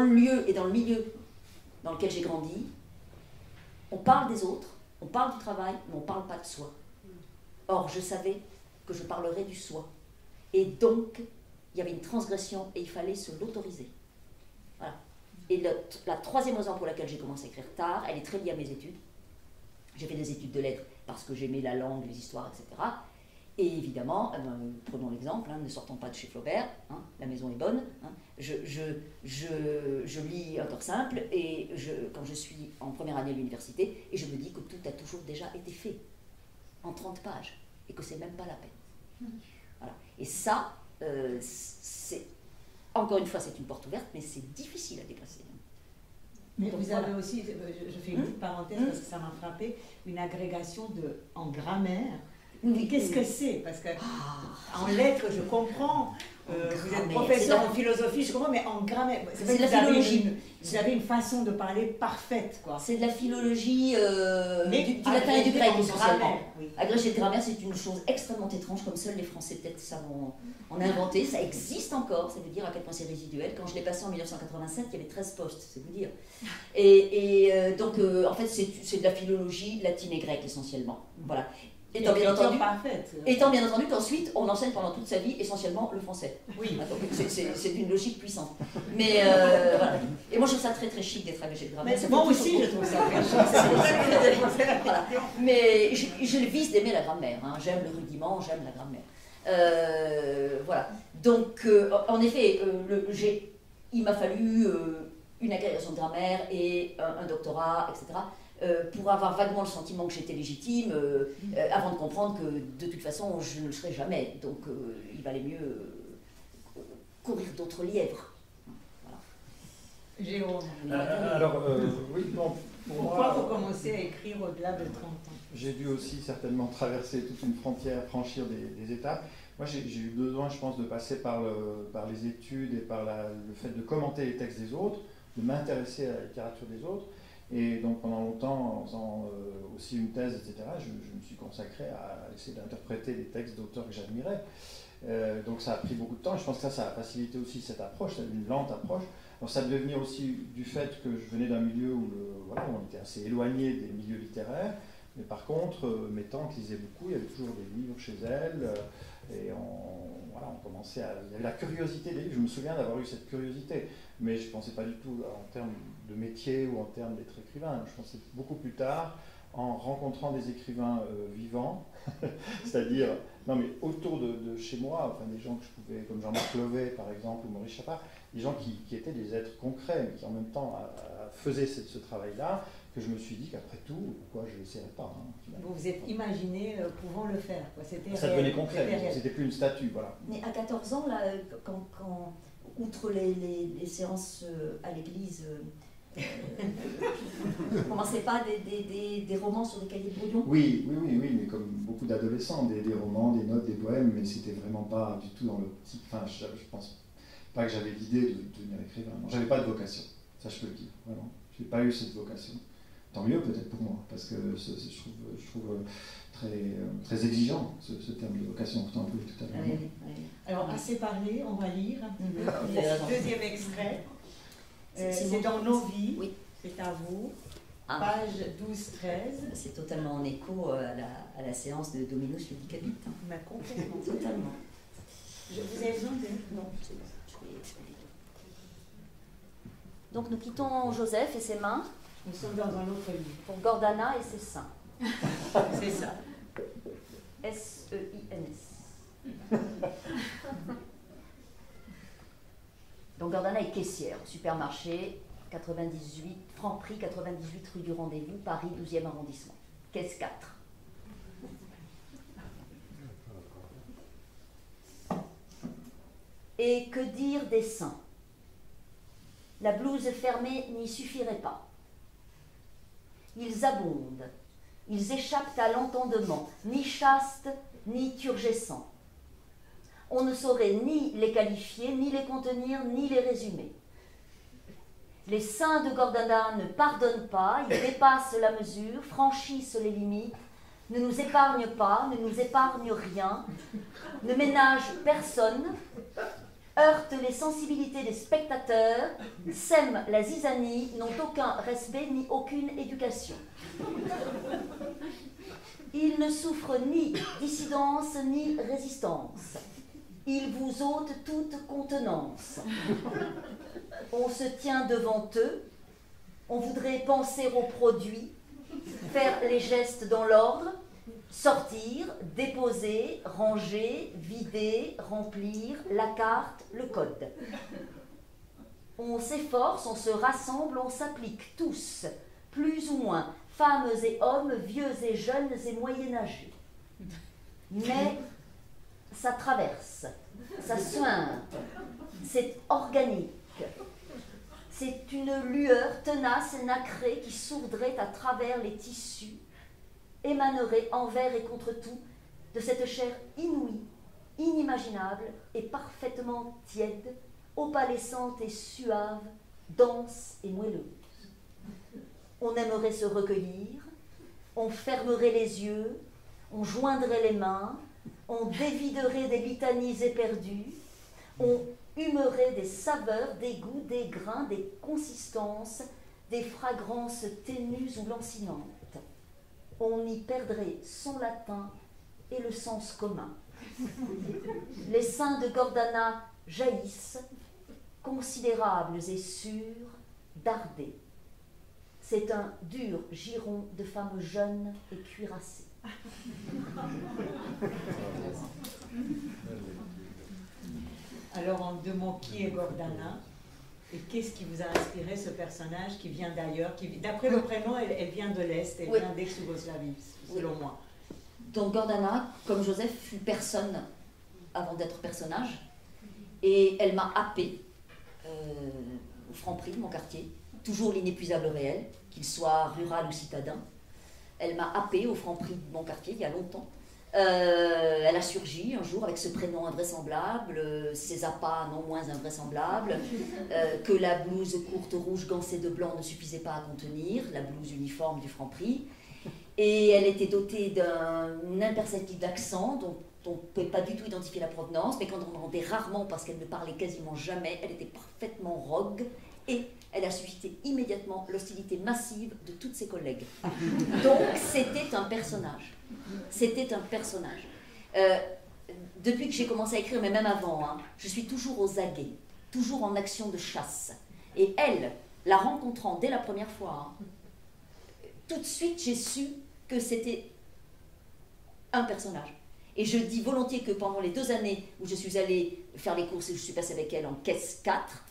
le lieu et dans le milieu dans lequel j'ai grandi, on parle des autres, on parle du travail, mais on ne parle pas de soi. Or, je savais que je parlerais du soi. Et donc, il y avait une transgression et il fallait se l'autoriser. Voilà. Et la troisième raison pour laquelle j'ai commencé à écrire tard, elle est très liée à mes études. J'ai fait des études de lettres parce que j'aimais la langue, les histoires, etc. Et évidemment, prenons l'exemple, hein, ne sortons pas de chez Flaubert, hein, la maison est bonne. Hein, je lis un corps simple et quand je suis en première année à l'université, et je me dis que tout a toujours déjà été fait en 30 pages et que c'est même pas la peine. Voilà. Et ça, c'est encore une fois, c'est une porte ouverte, mais c'est difficile à dépasser. Mais donc, vous voilà. avez aussi, je fais une petite parenthèse parce que ça m'a frappé, une agrégation en grammaire. Oui, Qu'est-ce que c'est? Parce que en lettres, je comprends, vous êtes professeur en philosophie, je comprends, mais en grammaire, c'est de la philologie. Vous avez une façon de parler parfaite, quoi. C'est de la philologie du latin et du grec, essentiellement. Oui. Agrégé de grammaire, c'est une chose extrêmement étrange, comme seuls les Français peut-être savent en inventer. Ça existe encore, ça veut dire à quel point c'est résiduel. Quand je l'ai passé en 1987, il y avait 13 postes, c'est vous dire. Donc, en fait, c'est de la philologie latine et grecque, essentiellement. Voilà. Étant bien entendu, parfaite. étant bien entendu qu'ensuite, on enseigne pendant toute sa vie essentiellement le français. Oui. Donc, c'est une logique puissante. Mais voilà. Et moi, je trouve ça très très chic d'être agrégé de grammaire. Mais moi aussi, je trouve ça très chic. Voilà. Mais je vise d'aimer la grammaire. Hein. J'aime le rudiment, j'aime la grammaire. Voilà. Donc, en effet, il m'a fallu une agrégation de grammaire et un doctorat, etc. Pour avoir vaguement le sentiment que j'étais légitime, avant de comprendre que de toute façon je ne le serais jamais. Donc il valait mieux courir d'autres lièvres. Voilà. Jérôme. Alors, oui, bon, pour Pourquoi moi, vous commencez à écrire au-delà de 30 ans? j'ai dû aussi certainement traverser toute une frontière, franchir des étapes. Moi, j'ai eu besoin, je pense, de passer par les études et par le fait de commenter les textes des autres, de m'intéresser à la littérature des autres. Et donc pendant longtemps, en faisant aussi une thèse, etc., je me suis consacré à essayer d'interpréter des textes d'auteurs que j'admirais. Donc ça a pris beaucoup de temps et je pense que ça a facilité aussi cette approche, une lente approche. Alors ça devait venir aussi du fait que je venais d'un milieu où on était assez éloigné des milieux littéraires. Mais par contre, mes tantes lisaient beaucoup, il y avait toujours des livres chez elles. Et on commençait à... Il y avait la curiosité des livres, je me souviens d'avoir eu cette curiosité. Mais je ne pensais pas du tout en termes de métier ou en termes d'être écrivain. Je pensais beaucoup plus tard, en rencontrant des écrivains vivants, c'est-à-dire, non mais autour de chez moi, enfin, des gens que je pouvais, comme Jean-Marc Levet par exemple, ou Maurice Chapard, des gens qui étaient des êtres concrets, mais qui en même temps faisaient ce travail-là, que je me suis dit qu'après tout, pourquoi je ne l'essaierais pas. Hein, vous vous êtes imaginé pouvant le faire, quoi. Ça devenait concret, c'était plus une statue, voilà. Mais à 14 ans, là, quand outre les séances à l'église, vous ne commencez pas des romans sur des cahiers de brouillon? Oui, mais comme beaucoup d'adolescents, des romans, des notes, des poèmes, mais c'était vraiment pas du tout dans l'optique. Enfin, je pense pas que j'avais l'idée de devenir écrivain. Non, j'avais pas de vocation, ça je peux le dire, vraiment. J'ai pas eu cette vocation. Tant mieux peut-être pour moi, parce que je trouve très exigeant ce terme de vocation, pourtant on peut tout à l'heure. Oui. Alors, assez parlé, on va lire un petit peu. Le deuxième extrait, c'est bon. dans Nos vies, Oui. c'est à vous, Ah. page 12-13. C'est totalement en écho à la séance de Dominus Ludicabit. Hein. Mais complètement. Totalement. Vous avez besoin de... Non, c'est bon. Je vais lire. Donc nous quittons Joseph et ses mains Nous sommes dans un autre livre. pour Gordana et ses seins. C'est ça. S-E-I-N-S. Donc Gordana est caissière au supermarché 98, Franprix 98 rue du Rendez-vous, Paris 12e arrondissement. Caisse 4. Et que dire des seins? La blouse fermée n'y suffirait pas. Ils abondent, ils échappent à l'entendement, ni chastes, ni turgescents. On ne saurait ni les qualifier, ni les contenir, ni les résumer. Les seins de Gordana ne pardonnent pas, ils dépassent la mesure, franchissent les limites, ne nous épargnent pas, ne nous épargnent rien, ne ménagent personne, heurtent les sensibilités des spectateurs, sèment la zizanie, n'ont aucun respect ni aucune éducation. Ils ne souffrent ni dissidence ni résistance. Ils vous ôtent toute contenance. On se tient devant eux, on voudrait penser aux produits, faire les gestes dans l'ordre, sortir, déposer, ranger, vider, remplir, la carte, le code. On s'efforce, on se rassemble, on s'applique tous, plus ou moins, femmes et hommes, vieux et jeunes et moyenâgeux. Mais ça traverse, ça suinte, c'est organique. C'est une lueur tenace et nacrée qui sourdrait à travers les tissus, émanerait envers et contre tout de cette chair inouïe, inimaginable et parfaitement tiède, opalescente et suave, dense et moelleuse. On aimerait se recueillir, on fermerait les yeux, on joindrait les mains, on déviderait des litanies éperdues, on humerait des saveurs, des goûts, des grains, des consistances, des fragrances ténues ou lancinantes. On y perdrait son latin et le sens commun. Les seins de Gordana jaillissent, considérables et sûrs, dardés. C'est un dur giron de femmes jeunes et cuirassées. Alors, en 2 mots, qui est Gordana? Et qu'est-ce qui vous a inspiré ce personnage qui vient d'ailleurs, d'après le prénom, elle vient de l'Est, elle vient d'ex-Yougoslavie, selon moi. Donc Gordana, comme Joseph, fut personne avant d'être personnage, et elle m'a happée au Franprix, mon quartier, toujours l'inépuisable réel, qu'il soit rural ou citadin. Elle m'a happée au Franprix de mon quartier il y a longtemps. Elle a surgi un jour avec ce prénom invraisemblable, ses appâts non moins invraisemblables, que la blouse courte rouge gancée de blanc ne suffisait pas à contenir, la blouse uniforme du Franprix. Et elle était dotée d'un imperceptible accent dont on ne pouvait pas du tout identifier la provenance, mais quand on entendait rarement parce qu'elle ne parlait quasiment jamais, elle était parfaitement rogue et elle a suscité immédiatement l'hostilité massive de toutes ses collègues. Donc c'était un personnage. C'était un personnage. Depuis que j'ai commencé à écrire, mais même avant, hein, je suis toujours aux aguets, toujours en action de chasse. Et elle, la rencontrant dès la première fois, hein, tout de suite j'ai su que c'était un personnage. Et je dis volontiers que pendant les 2 années où je suis allée faire les courses et je suis passée avec elle en caisse 4,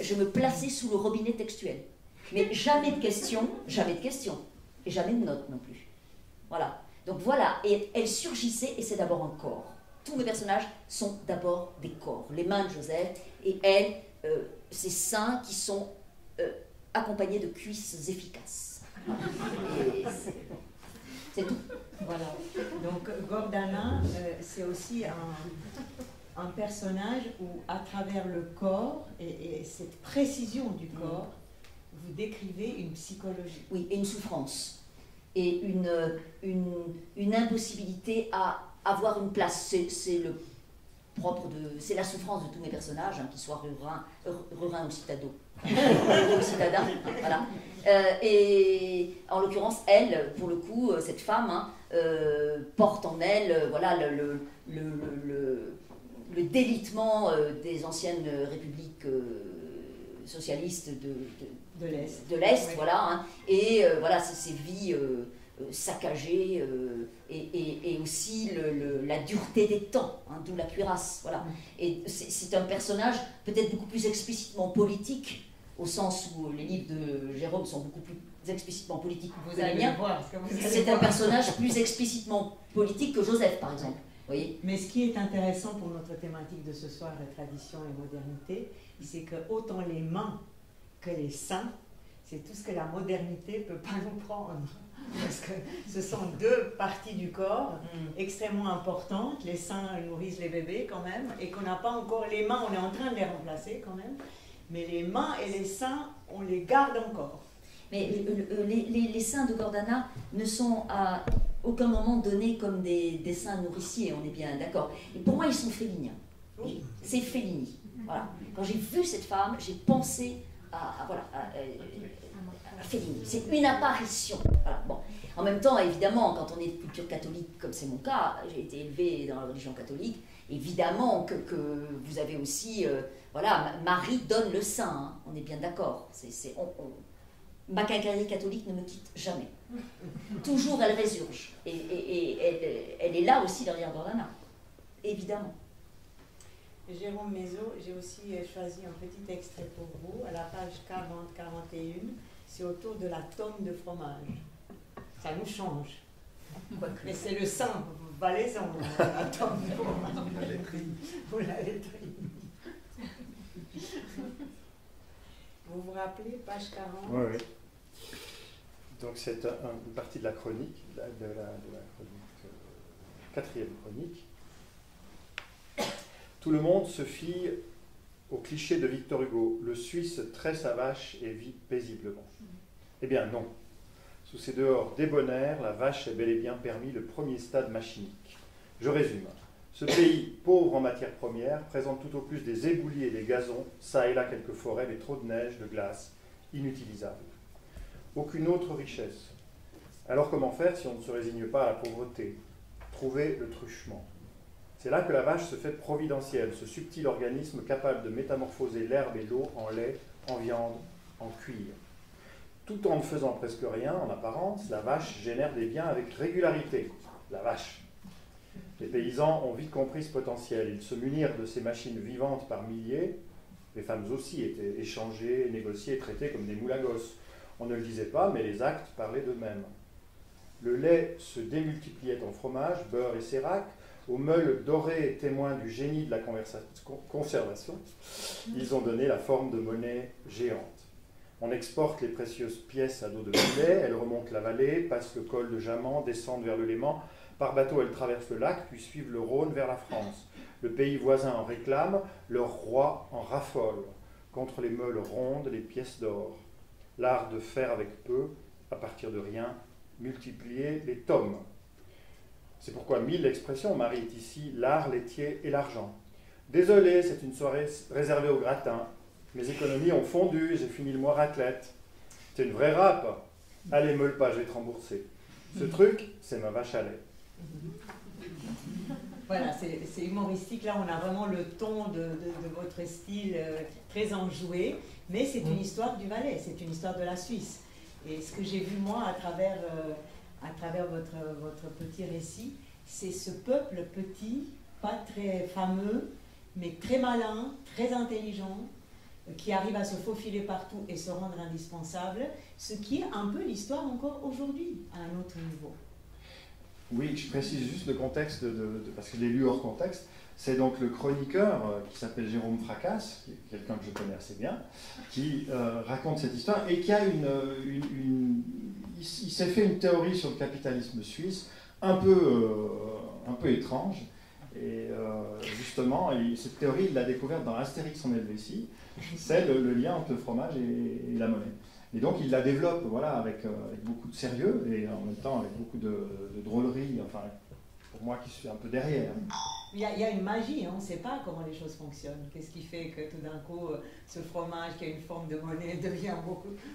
je me plaçais sous le robinet textuel. Mais jamais de questions, et jamais de notes non plus. Voilà. Donc voilà, et elle surgissait, et c'est d'abord un corps. Tous mes personnages sont d'abord des corps. Les mains de Joseph, et elle, ses seins qui sont accompagnés de cuisses efficaces. Et c'est tout. Voilà. Donc Gordana, c'est aussi un personnage où, à travers le corps et cette précision du corps, vous décrivez une psychologie. Oui, et une souffrance. Et une impossibilité à avoir une place. C'est le propre de... C'est la souffrance de tous mes personnages, hein, qu'ils soient rurins ou citadins. Voilà. Et en l'occurrence, elle, pour le coup, cette femme, hein, porte en elle voilà, le délitement des anciennes républiques socialistes de l'Est, voilà, hein, et voilà, ces vies saccagées, et aussi la dureté des temps, hein, d'où la cuirasse, voilà. Et c'est un personnage peut-être beaucoup plus explicitement politique, au sens où les livres de Jérôme sont beaucoup plus explicitement politiques que les miens. C'est un personnage plus explicitement politique que Joseph, par exemple. Voyez. Mais ce qui est intéressant pour notre thématique de ce soir, la tradition et modernité, c'est que autant les mains que les seins, c'est tout ce que la modernité ne peut pas nous prendre. Parce que ce sont 2 parties du corps extrêmement importantes. Les seins nourrissent les bébés quand même, et qu'on n'a pas encore les mains, on est en train de les remplacer quand même. Mais les mains et les seins, on les garde encore. Mais les seins de Gordana ne sont à aucun moment donnés comme des seins nourriciers, on est bien d'accord. Et pour moi, ils sont féliniens. Oui. C'est Fellini. Voilà. Quand j'ai vu cette femme, j'ai pensé à Fellini. C'est une apparition. Voilà. Bon. En même temps, évidemment, quand on est de culture catholique, comme c'est mon cas, j'ai été élevée dans la religion catholique, évidemment que vous avez aussi... voilà, Marie donne le sein, hein, on est bien d'accord. Ma quincaillerie catholique ne me quitte jamais. Toujours elle résurge. Et elle est là aussi derrière Gordana, évidemment. Jérôme Mézot, j'ai aussi choisi un petit extrait pour vous, à la page 40-41, c'est autour de la tome de fromage. Ça nous change. Mais c'est le sang valaisan, la tome de fromage. Vous l'avez pris. Vous vous rappelez, page 40? Oui, oui. Donc c'est une partie de la chronique, de la chronique, 4e chronique. Tout le monde se fie au cliché de Victor Hugo. Le Suisse traite sa vache et vit paisiblement. Eh bien non. Sous ses dehors débonnaires, la vache est bel et bien permis le premier stade machinique. Je résume. Ce pays, pauvre en matières premières, présente tout au plus des éboulis et des gazons, ça et là quelques forêts, des trous de neige, de glace, inutilisables. Aucune autre richesse. Alors comment faire si on ne se résigne pas à la pauvreté? trouver le truchement. C'est là que la vache se fait providentielle, ce subtil organisme capable de métamorphoser l'herbe et l'eau en lait, en viande, en cuir. Tout en ne faisant presque rien, en apparence, la vache génère des biens avec régularité. La vache. Les paysans ont vite compris ce potentiel. Ils se munirent de ces machines vivantes par milliers. Les femmes aussi étaient échangées, négociées, traitées comme des moules à gosses. On ne le disait pas, mais les actes parlaient d'eux-mêmes. Le lait se démultipliait en fromage, beurre et sérac, aux meules dorées témoins du génie de la conservation. Ils ont donné la forme de monnaie géante. On exporte les précieuses pièces à dos de filet, elles remontent la vallée, passent le col de Jaman, descendent vers le Léman. Par bateau, elles traversent le lac, puis suivent le Rhône vers la France. Le pays voisin en réclame, leur roi en raffole. Contre les meules rondes, les pièces d'or. L'art de faire avec peu, à partir de rien, multiplier les tomes. C'est pourquoi mille expressions marient ici l'art, laitier et l'argent. Désolé, c'est une soirée réservée au gratin. Mes économies ont fondu, j'ai fini le mois raclette. C'est une vraie râpe. Allez, meule pas, je vais te rembourser. Ce truc, c'est ma vache à lait. Voilà, c'est humoristique. Là, on a vraiment le ton de votre style très enjoué. Mais c'est une histoire du Valais, c'est une histoire de la Suisse. Et ce que j'ai vu, moi, à travers votre petit récit, c'est ce peuple petit, pas très fameux, mais très malin, très intelligent, qui arrive à se faufiler partout et se rendre indispensable, ce qui est un peu l'histoire encore aujourd'hui, à un autre niveau. Oui, je précise juste le contexte, parce que je l'ai lu hors contexte. C'est donc le chroniqueur qui s'appelle Jérôme Fracasse, qui est quelqu'un que je connais assez bien, qui raconte cette histoire et qui a il s'est fait une théorie sur le capitalisme suisse un peu étrange. Et justement, cette théorie, il l'a découverte dans Astérix en Helvétie. C'est le lien entre le fromage et la monnaie. Et donc il la développe avec beaucoup de sérieux et en même temps avec beaucoup de drôlerie, enfin, pour moi qui suis un peu derrière. Il y a une magie, on ne sait pas comment les choses fonctionnent. Qu'est-ce qui fait que tout d'un coup, ce fromage qui a une forme de monnaie devient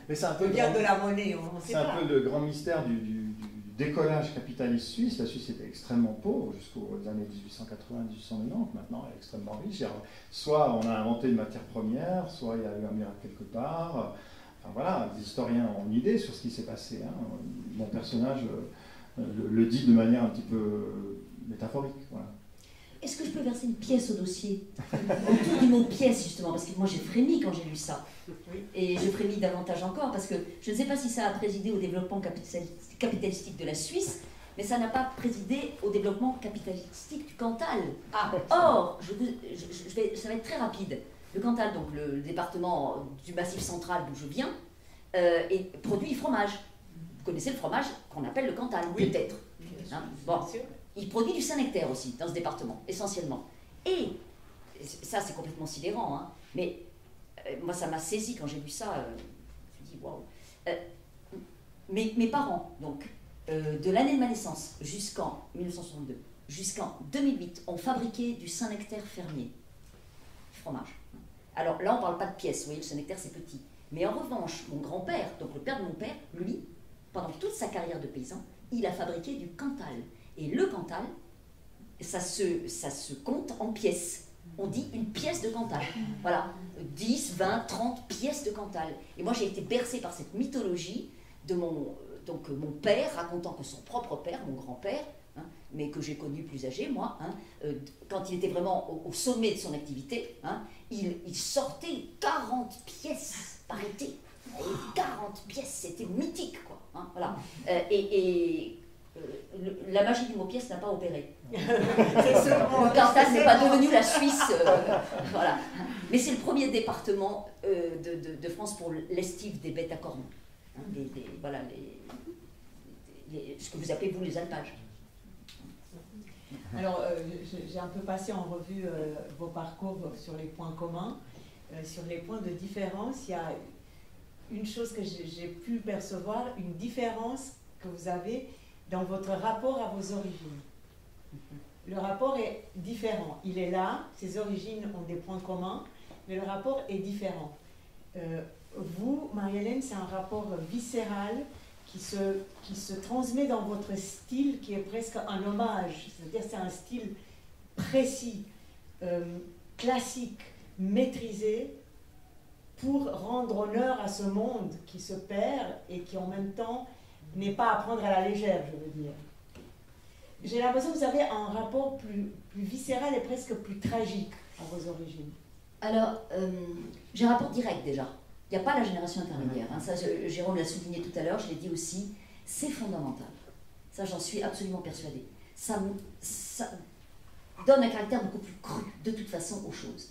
de la monnaie, on ne sait pas. C'est un peu le grand mystère du décollage capitaliste suisse. La Suisse était extrêmement pauvre jusqu'aux années 1880-1890. Maintenant, elle est extrêmement riche. Alors, soit on a inventé une matière première, soit il y a eu un miracle quelque part. Enfin, voilà, les historiens ont une idée sur ce qui s'est passé. Mon personnage le dit de manière un petit peu métaphorique. Voilà. Est-ce que je peux verser une pièce au dossier? Autour du mot pièce, justement, parce que moi j'ai frémi quand j'ai lu ça. Et je frémis davantage encore, parce que je ne sais pas si ça a présidé au développement capitalistique de la Suisse, mais ça n'a pas présidé au développement capitalistique du Cantal. Or, ça va être très rapide. Le Cantal, donc le département du Massif central d'où je viens, produit du fromage. Vous connaissez le fromage qu'on appelle le Cantal, peut-être. Bon. Il produit du Saint-Nectaire aussi, dans ce département, essentiellement. Et, ça c'est complètement sidérant, mais moi ça m'a saisi quand j'ai lu ça, je me suis dit, waouh. Mes parents, donc, de l'année de ma naissance jusqu'en 1962, jusqu'en 2008, ont fabriqué du Saint-Nectaire fermier, du fromage. Alors là, on ne parle pas de pièces, vous voyez, le Saint-Nectaire c'est petit. Mais en revanche, mon grand-père, donc le père de mon père, lui, pendant toute sa carrière de paysan, il a fabriqué du Cantal. Et le Cantal, ça se compte en pièces. On dit une pièce de Cantal. Voilà, 10, 20, 30 pièces de Cantal. Et moi, j'ai été bercée par cette mythologie de mon père racontant que son propre père, mon grand-père, mais que j'ai connu plus âgé, moi, quand il était vraiment au sommet de son activité, il sortait 40 pièces par été. Et 40 pièces, c'était mythique, quoi. Voilà. La magie du mot pièce n'a pas opéré. Le Cantal n'est pas devenu la Suisse. Voilà. Mais c'est le premier département de France pour l'estive des bêtes à cornes. Ce que vous appelez, vous, les alpages. Alors, j'ai un peu passé en revue vos parcours sur les points communs. Sur les points de différence, il y a une chose que j'ai pu percevoir, une différence que vous avez dans votre rapport à vos origines. Le rapport est différent. Il est là, ses origines ont des points communs, mais le rapport est différent. Vous, Marie-Hélène, c'est un rapport viscéral qui se transmet dans votre style, qui est presque un hommage. C'est-à-dire c'est un style précis, classique, maîtrisé, pour rendre honneur à ce monde qui se perd et qui en même temps n'est pas à prendre à la légère, je veux dire. J'ai l'impression que vous avez un rapport plus viscéral et presque plus tragique à vos origines. Alors, j'ai un rapport direct déjà. Il n'y a pas la génération intermédiaire. Hein. Ça, Jérôme l'a souligné tout à l'heure, je l'ai dit aussi, c'est fondamental. Ça, j'en suis absolument persuadée. Ça donne un caractère beaucoup plus cru, de toute façon, aux choses.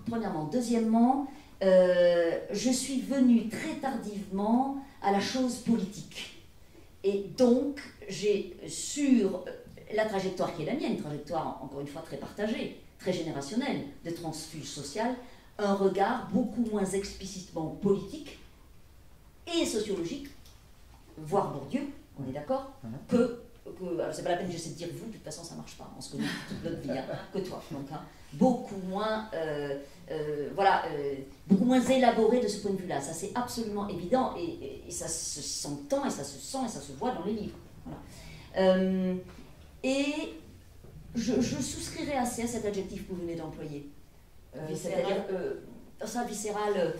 Premièrement. Deuxièmement, je suis venue très tardivement à la chose politique. Et donc, j'ai sur la trajectoire qui est la mienne, une trajectoire encore une fois très partagée, très générationnelle, de transfuge social, un regard beaucoup moins explicitement politique et sociologique, voire Bourdieu, on est d'accord, que c'est pas la peine que j'essaie de dire vous, de toute façon ça marche pas, on se connaît toute notre vie, hein, que toi. Donc, hein, beaucoup moins, beaucoup moins élaboré de ce point de vue-là. Ça c'est absolument évident et ça se s'entend et ça se sent et ça se voit dans les livres. Voilà. Et je souscrirais assez à cet adjectif que vous venez d'employer. C'est-à-dire, ça viscéral.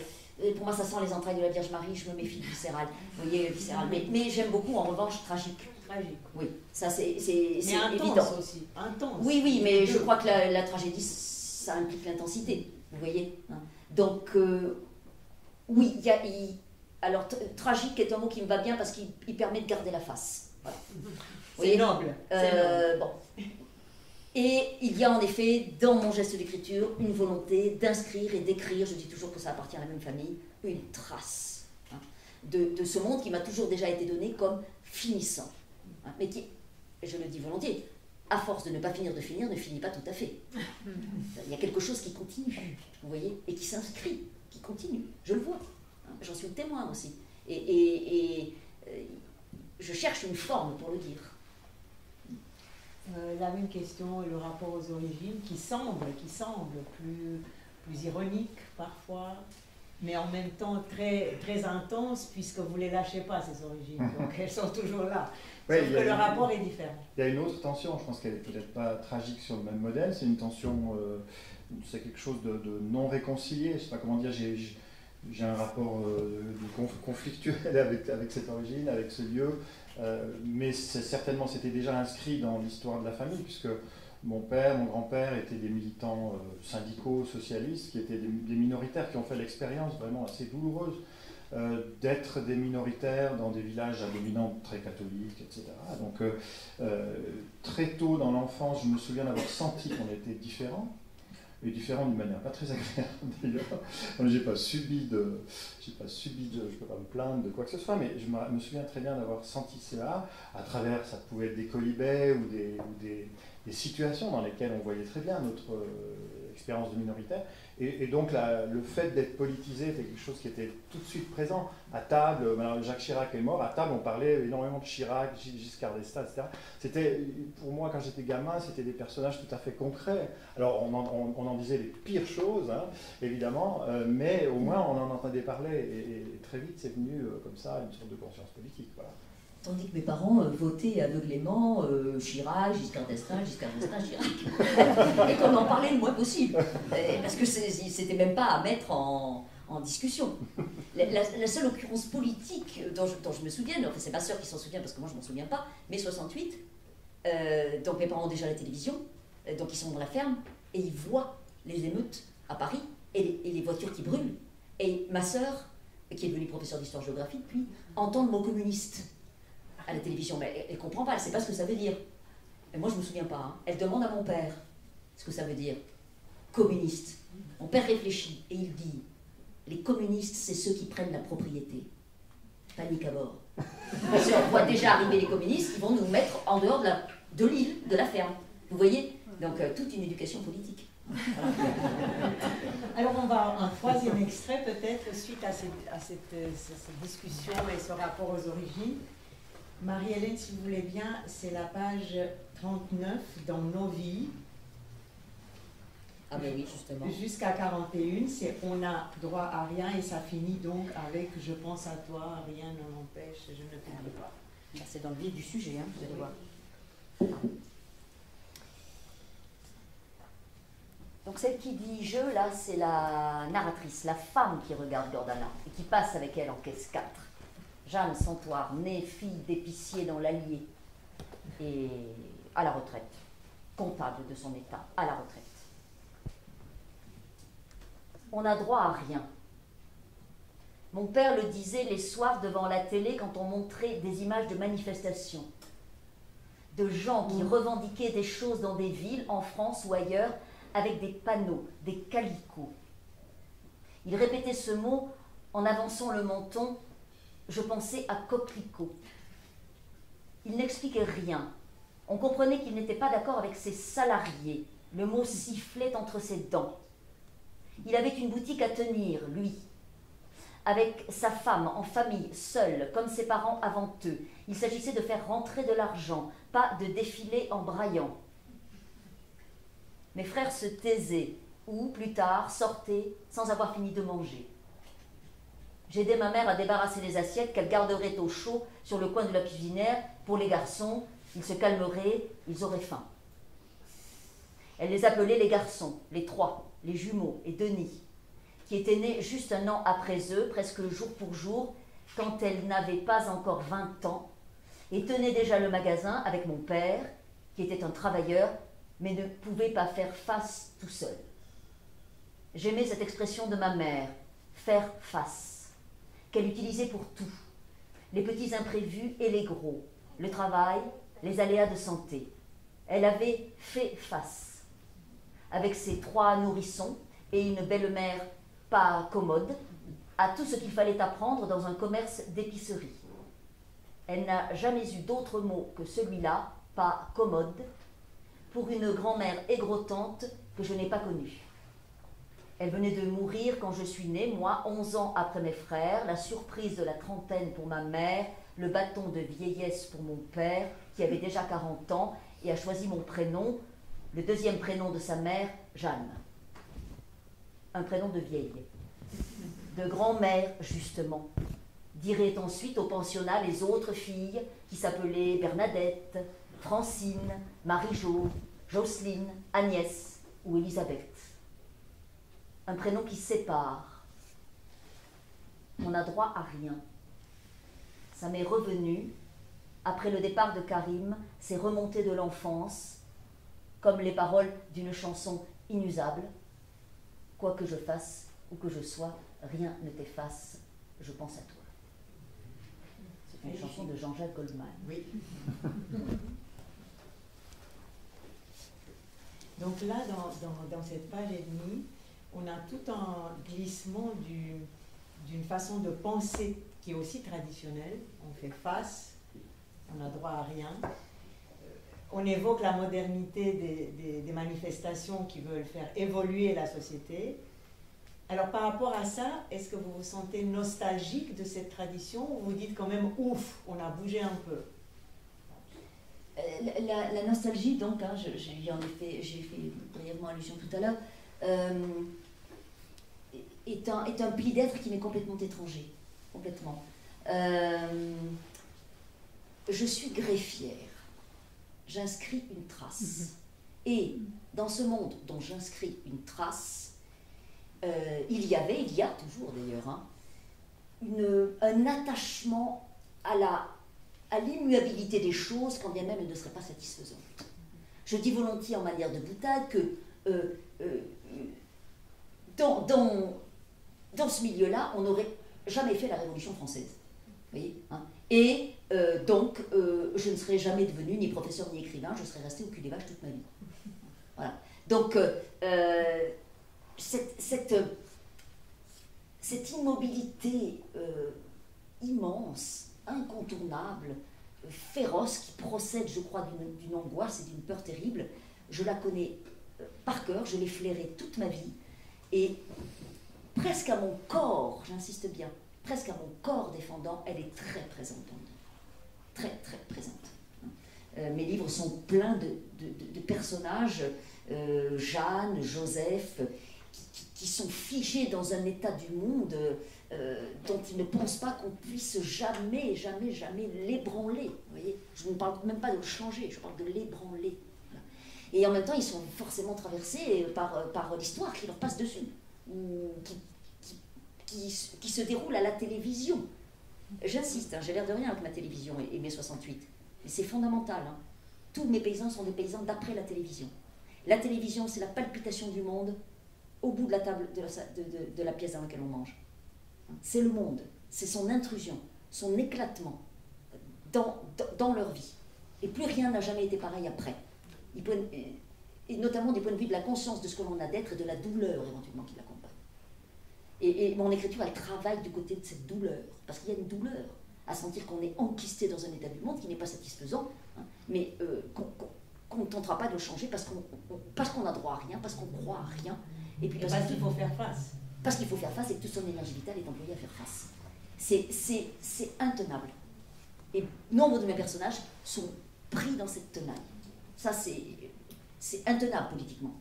Pour moi, ça sent les entrailles de la Vierge Marie, je me méfie du viscéral. Vous voyez, viscéral. Mais j'aime beaucoup, en revanche, tragique. Tragique. Oui, ça c'est intense évident. Aussi. Intense. Oui, mais je crois que la tragédie, ça implique l'intensité. Vous voyez, hein. Donc, oui, alors, tragique est un mot qui me va bien parce qu'il permet de garder la face. Voilà. C'est noble. Bon. Et il y a en effet, dans mon geste d'écriture, une volonté d'inscrire et d'écrire, je dis toujours que ça appartient à la même famille, une trace, hein, de ce monde qui m'a toujours déjà été donné comme finissant. Hein, mais qui, je le dis volontiers, à force de ne pas finir de finir, ne finit pas tout à fait. Il y a quelque chose qui continue, vous voyez, et qui s'inscrit, qui continue. Je le vois, hein, j'en suis le témoin aussi. Et je cherche une forme pour le dire. La même question, le rapport aux origines, qui semble plus ironique parfois, mais en même temps très, très intense, puisque vous ne les lâchez pas, ces origines. Donc elles sont toujours là. Ouais, sauf que le rapport est différent. Il y a une autre tension, je pense qu'elle n'est peut-être pas tragique sur le même modèle, c'est une tension, c'est quelque chose de non réconcilié, je ne sais pas comment dire, j'ai un rapport conflictuel avec cette origine, avec ce lieu, mais certainement c'était déjà inscrit dans l'histoire de la famille, puisque mon père, mon grand-père étaient des militants syndicaux, socialistes, qui étaient des minoritaires, qui ont fait l'expérience vraiment assez douloureuse d'être des minoritaires dans des villages à dominante très catholique, etc. Donc très tôt dans l'enfance, je me souviens d'avoir senti qu'on était différents, et différents d'une manière pas très agréable d'ailleurs. J'ai pas subi de, je peux pas me plaindre de quoi que ce soit, mais je me souviens très bien d'avoir senti cela à travers, ça pouvait être des colibets ou des situations dans lesquelles on voyait très bien notre expérience de minoritaire. Et donc le fait d'être politisé était quelque chose qui était tout de suite présent. À table, Jacques Chirac est mort, à table on parlait énormément de Chirac, Giscard d'Estaing, etc. C'était, pour moi quand j'étais gamin, c'était des personnages tout à fait concrets. Alors on en disait les pires choses, hein, évidemment, mais au moins on en entendait parler. Et très vite c'est venu comme ça une sorte de conscience politique. Voilà. Tandis que mes parents votaient aveuglément Chirac, Giscard d'Estaing, Chirac. Et qu'on en parlait le moins possible. Parce que c'était même pas à mettre en discussion. La seule occurrence politique dont je me souviens, enfin c'est ma sœur qui s'en souvient parce que moi je m'en souviens pas, mai 68, donc mes parents ont déjà la télévision, donc ils sont dans la ferme et ils voient les émeutes à Paris et les voitures qui brûlent. Et ma sœur, qui est devenue professeure d'histoire-géographie depuis, entend le mot communiste à la télévision, mais elle ne comprend pas, elle ne sait pas ce que ça veut dire. Et moi, je ne me souviens pas. Hein. Elle demande à mon père ce que ça veut dire. Communiste. Mon père réfléchit et il dit, les communistes, c'est ceux qui prennent la propriété. Panique à bord. Parce qu'on voit déjà arriver les communistes, ils vont nous mettre en dehors de l'île, de la ferme. Vous voyez? Donc, toute une éducation politique. Voilà. Alors on va un troisième extrait peut-être suite à cette discussion et ce rapport aux origines. Marie-Hélène, si vous voulez bien, c'est la page 39 dans Nos vies. Ah ben oui, justement. Jusqu'à 41, c'est on a droit à rien et ça finit donc avec je pense à toi, rien ne m'empêche, je ne t'oublie pas. Là, c'est dans le vif du sujet, hein, vous allez voir. Donc celle qui dit je, là, c'est la narratrice, la femme qui regarde Gordana et qui passe avec elle en caisse 4. Jeanne Santoire, née fille d'épicier dans l'Allier et à la retraite, comptable de son état, à la retraite. On n'a droit à rien. Mon père le disait les soirs devant la télé quand on montrait des images de manifestations, de gens qui revendiquaient des choses dans des villes, en France ou ailleurs, avec des panneaux, des calicots. Il répétait ce mot en avançant le menton. Je pensais à coquelicot. Il n'expliquait rien. On comprenait qu'il n'était pas d'accord avec ses salariés. Le mot sifflait entre ses dents. Il avait une boutique à tenir, lui, avec sa femme, en famille, seul, comme ses parents avant eux. Il s'agissait de faire rentrer de l'argent, pas de défiler en braillant. Mes frères se taisaient, ou, plus tard, sortaient sans avoir fini de manger. J'aidais ma mère à débarrasser les assiettes qu'elle garderait au chaud sur le coin de la cuisinière. Pour les garçons, ils se calmeraient, ils auraient faim. Elle les appelait les garçons, les trois, les jumeaux et Denis, qui étaient nés juste un an après eux, presque jour pour jour, quand elle n'avait pas encore 20 ans, et tenait déjà le magasin avec mon père, qui était un travailleur, mais ne pouvait pas faire face tout seul. J'aimais cette expression de ma mère, faire face, qu'elle utilisait pour tout, les petits imprévus et les gros, le travail, les aléas de santé. Elle avait fait face, avec ses 3 nourrissons et une belle-mère pas commode, à tout ce qu'il fallait apprendre dans un commerce d'épicerie. Elle n'a jamais eu d'autre mot que celui-là, pas commode, pour une grand-mère aigrotante que je n'ai pas connue. Elle venait de mourir quand je suis née, moi, 11 ans après mes frères, la surprise de la trentaine pour ma mère, le bâton de vieillesse pour mon père, qui avait déjà 40 ans et a choisi mon prénom, le deuxième prénom de sa mère, Jeanne. Un prénom de vieille. De grand-mère, justement. Diraient ensuite au pensionnat les autres filles qui s'appelaient Bernadette, Francine, Marie-Jo, Jocelyne, Agnès ou Elisabeth. Un prénom qui sépare. On n'a droit à rien. Ça m'est revenu, après le départ de Karim, ces remontées de l'enfance, comme les paroles d'une chanson inusable. Quoi que je fasse ou que je sois, rien ne t'efface, je pense à toi. C'est une chanson de Jean-Jacques Goldman. Oui. Donc là, dans cette page et demie, on a tout un glissement d'une façon de penser qui est aussi traditionnelle. On fait face, on n'a droit à rien. On évoque la modernité des manifestations qui veulent faire évoluer la société. Alors par rapport à ça, est-ce que vous vous sentez nostalgique de cette tradition ou vous dites quand même ouf, on a bougé un peu? La nostalgie, donc, hein, j'ai fait brièvement allusion tout à l'heure, est un pli d'être qui m'est complètement étranger. Complètement. Je suis greffière. J'inscris une trace. Et dans ce monde dont j'inscris une trace, il y a toujours d'ailleurs, hein, un attachement à l'immuabilité des choses, quand bien même elles ne seraient pas satisfaisantes. Je dis volontiers en manière de boutade que dans ce milieu-là, on n'aurait jamais fait la Révolution française. Vous voyez, hein. Et donc, je ne serais jamais devenue ni professeur ni écrivain, je serais restée au cul des vaches toute ma vie. Voilà. Donc, cette immobilité immense, incontournable, féroce, qui procède, je crois, d'une angoisse et d'une peur terrible, je la connais par cœur, je l'ai flairée toute ma vie, et presque à mon corps, j'insiste bien, presque à mon corps défendant, elle est très présente en moi. Très, très présente. Mes livres sont pleins de personnages Jeanne, Joseph, qui sont figés dans un état du monde dont ils ne pensent pas qu'on puisse jamais, jamais, jamais l'ébranler. Vous voyez, je ne parle même pas de le changer, je parle de l'ébranler. Voilà. Et en même temps, ils sont forcément traversés par l'histoire qui leur passe dessus, ou qui se déroule à la télévision. J'insiste, hein, j'ai l'air de rien avec ma télévision et mai 68. Mais c'est fondamental. Hein. Tous mes paysans sont des paysans d'après la télévision. La télévision, c'est la palpitation du monde au bout de la table de la pièce dans laquelle on mange. C'est le monde, c'est son intrusion, son éclatement dans leur vie. Et plus rien n'a jamais été pareil après. Et notamment des points de vue de la conscience de ce que l'on a d'être et de la douleur éventuellement qui l'accompagne. Et mon écriture, elle travaille du côté de cette douleur, parce qu'il y a une douleur à sentir qu'on est enquisté dans un état du monde qui n'est pas satisfaisant, hein, mais qu'on ne tentera pas de le changer parce qu'on n'a droit à rien, parce qu'on croit à rien. Et puis parce qu'il faut faire face. Parce qu'il faut faire face et que toute son énergie vitale est employée à faire face. C'est intenable. Et nombre de mes personnages sont pris dans cette tenaille. Ça, c'est intenable politiquement.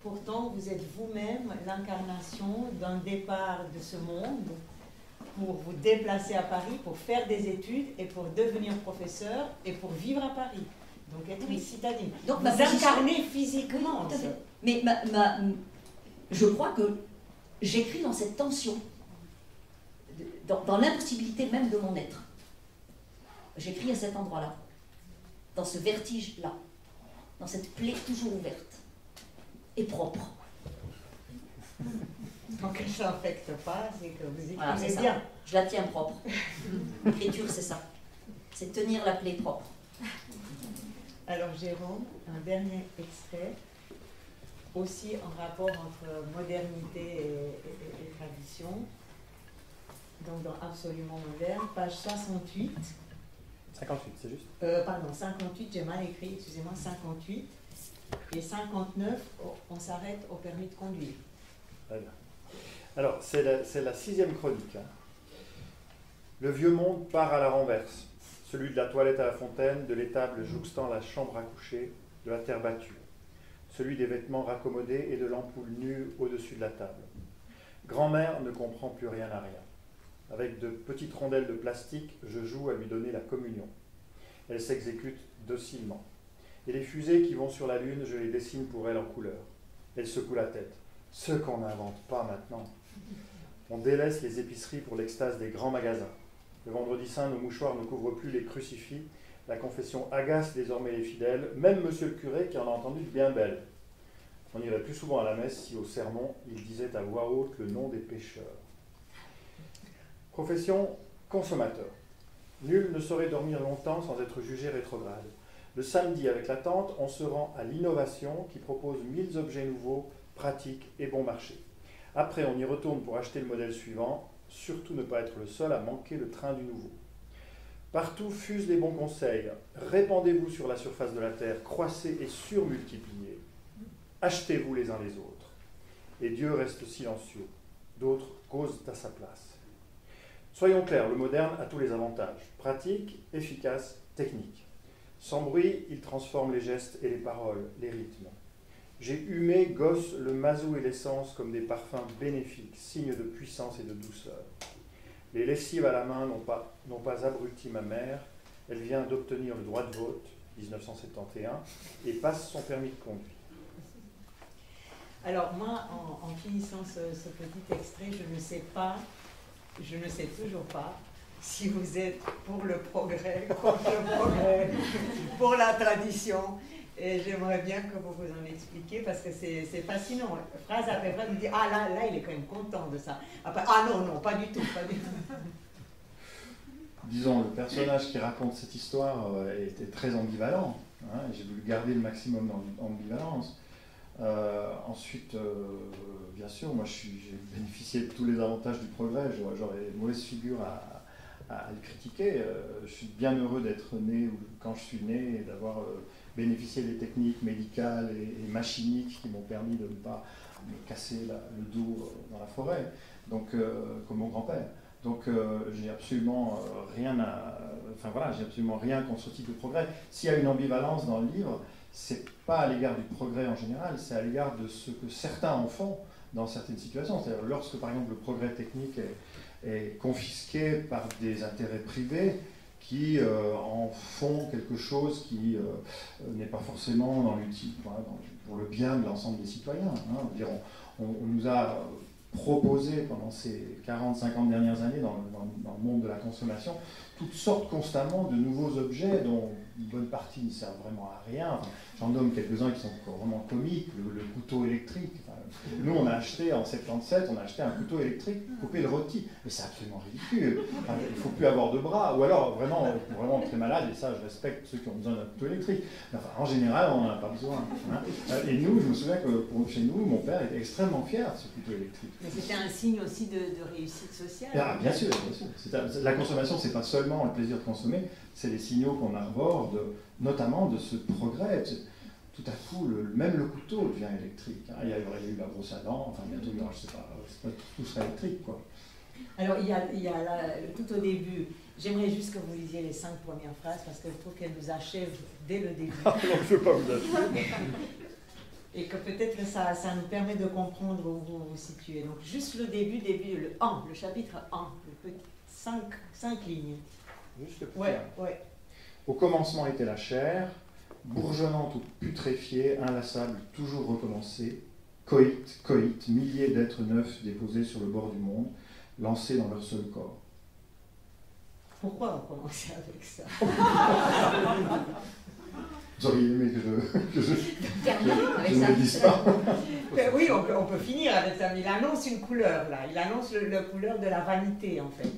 Pourtant, vous êtes vous-même l'incarnation d'un départ de ce monde pour vous déplacer à Paris, pour faire des études et pour devenir professeur et pour vivre à Paris. Donc être une citadine. Donc vous incarnez physiquement. Oui, mais je crois que j'écris dans cette tension, dans l'impossibilité même de mon être. J'écris à cet endroit-là, dans ce vertige-là, dans cette plaie toujours ouverte et propre. Donc elle ne s'infecte pas, c'est que vous écrivez voilà, c'est bien. Ça. Je la tiens propre. L'écriture, c'est ça. C'est tenir la plaie propre. Alors Jérôme, un dernier extrait, aussi en rapport entre modernité et tradition, donc dans Absolument moderne, page 68. 58, c'est juste Pardon, 58, j'ai mal écrit, excusez-moi, 58. Et 59, on s'arrête au permis de conduire. Très bien. Alors, c'est la 6e chronique. Hein. Le vieux monde part à la renverse. Celui de la toilette à la fontaine, de l'étable jouxtant la chambre à coucher, de la terre battue. Celui des vêtements raccommodés et de l'ampoule nue au-dessus de la table. Grand-mère ne comprend plus rien à rien. Avec de petites rondelles de plastique, je joue à lui donner la communion. Elle s'exécute docilement. Et les fusées qui vont sur la Lune, je les dessine pour elle en couleur. Elle secoue la tête. Ce qu'on n'invente pas maintenant. On délaisse les épiceries pour l'extase des grands magasins. Le vendredi saint, nos mouchoirs ne couvrent plus les crucifix. La confession agace désormais les fidèles, même monsieur le curé qui en a entendu de bien belle. On irait plus souvent à la messe si au sermon, il disait à voix haute le nom des pécheurs. Profession consommateur. Nul ne saurait dormir longtemps sans être jugé rétrograde. Le samedi, avec la tante, on se rend à l'innovation qui propose 1000 objets nouveaux, pratiques et bon marché. Après, on y retourne pour acheter le modèle suivant, surtout ne pas être le seul à manquer le train du nouveau. Partout fusent les bons conseils. Répandez-vous sur la surface de la terre, croissez et surmultipliez. Achetez-vous les uns les autres. Et Dieu reste silencieux. D'autres causent à sa place. Soyons clairs, le moderne a tous les avantages. Pratique, efficace, technique. Sans bruit, il transforme les gestes et les paroles, les rythmes. J'ai humé, gosse, le mazout et l'essence comme des parfums bénéfiques, signes de puissance et de douceur. Les lessives à la main n'ont pas abruti ma mère. Elle vient d'obtenir le droit de vote, 1971, et passe son permis de conduire. Alors moi, en finissant ce petit extrait, je ne sais toujours pas si vous êtes pour le progrès, contre le progrès, pour la tradition. Et j'aimerais bien que vous vous en expliquiez parce que c'est fascinant. Phrase après phrase, vous dites, ah là, il est quand même content de ça. Après, ah non, pas du tout, pas du tout. Disons, le personnage qui raconte cette histoire était très ambivalent. Hein, et j'ai voulu garder le maximum d'ambivalence. Ensuite, bien sûr, moi j'ai bénéficié de tous les avantages du progrès. J'aurais une mauvaise figure à le critiquer. Je suis bien heureux d'être né quand je suis né et d'avoir bénéficié des techniques médicales et machiniques qui m'ont permis de ne pas me casser le dos dans la forêt, donc, comme mon grand-père. Donc j'ai absolument rien j'ai absolument rien contre ce type de progrès. S'il y a une ambivalence dans le livre, c'est pas à l'égard du progrès en général, c'est à l'égard de ce que certains en font dans certaines situations. C'est-à-dire lorsque, par exemple, le progrès technique est confisqué par des intérêts privés qui en font quelque chose qui n'est pas forcément dans l'utile, pour le bien de l'ensemble des citoyens. Hein. On nous a proposé pendant ces 40-50 dernières années dans le monde de la consommation toutes sortes constamment de nouveaux objets dont une bonne partie ne servent vraiment à rien. Enfin, j'en nomme quelques-uns qui sont vraiment comiques, le couteau électrique. Enfin, nous, on a acheté en 77, on a acheté un couteau électrique pour couper le rôti. Mais c'est absolument ridicule. Enfin, il ne faut plus avoir de bras. Ou alors, vraiment très malade, et ça, je respecte ceux qui ont besoin d'un couteau électrique. Mais enfin, en général, on n'en a pas besoin. Hein. Et nous, je me souviens que chez nous, mon père était extrêmement fier de ce couteau électrique. Mais c'était un signe aussi de réussite sociale. Ah, bien sûr, bien sûr. La consommation, c'est pas seulement le plaisir de consommer, c'est les signaux qu'on arbore, notamment de ce progrès. Tout à coup, même le couteau devient électrique. Hein. Il y a eu la brosse à dents, enfin bientôt il y aura, je sais pas, tout sera électrique, quoi. Alors, il y a là, tout au début, j'aimerais juste que vous lisiez les 5 premières phrases parce que je trouve qu'elles nous achèvent dès le début. Non, je ne veux pas vous achever. Et que peut-être que ça nous permet de comprendre où vous vous situez. Donc, juste le début, le chapitre 1, le petit 5 lignes. Juste le petit ouais. Au commencement était la chair, bourgeonnante ou putréfiée, inlassable, toujours recommencée, coït, milliers d'êtres neufs déposés sur le bord du monde, lancés dans leur seul corps. Pourquoi on commençait avec ça? Vous auriez aimé que je ne le dise pas. Oui, on peut finir avec ça, mais il annonce une couleur là. Il annonce la couleur de la vanité en fait.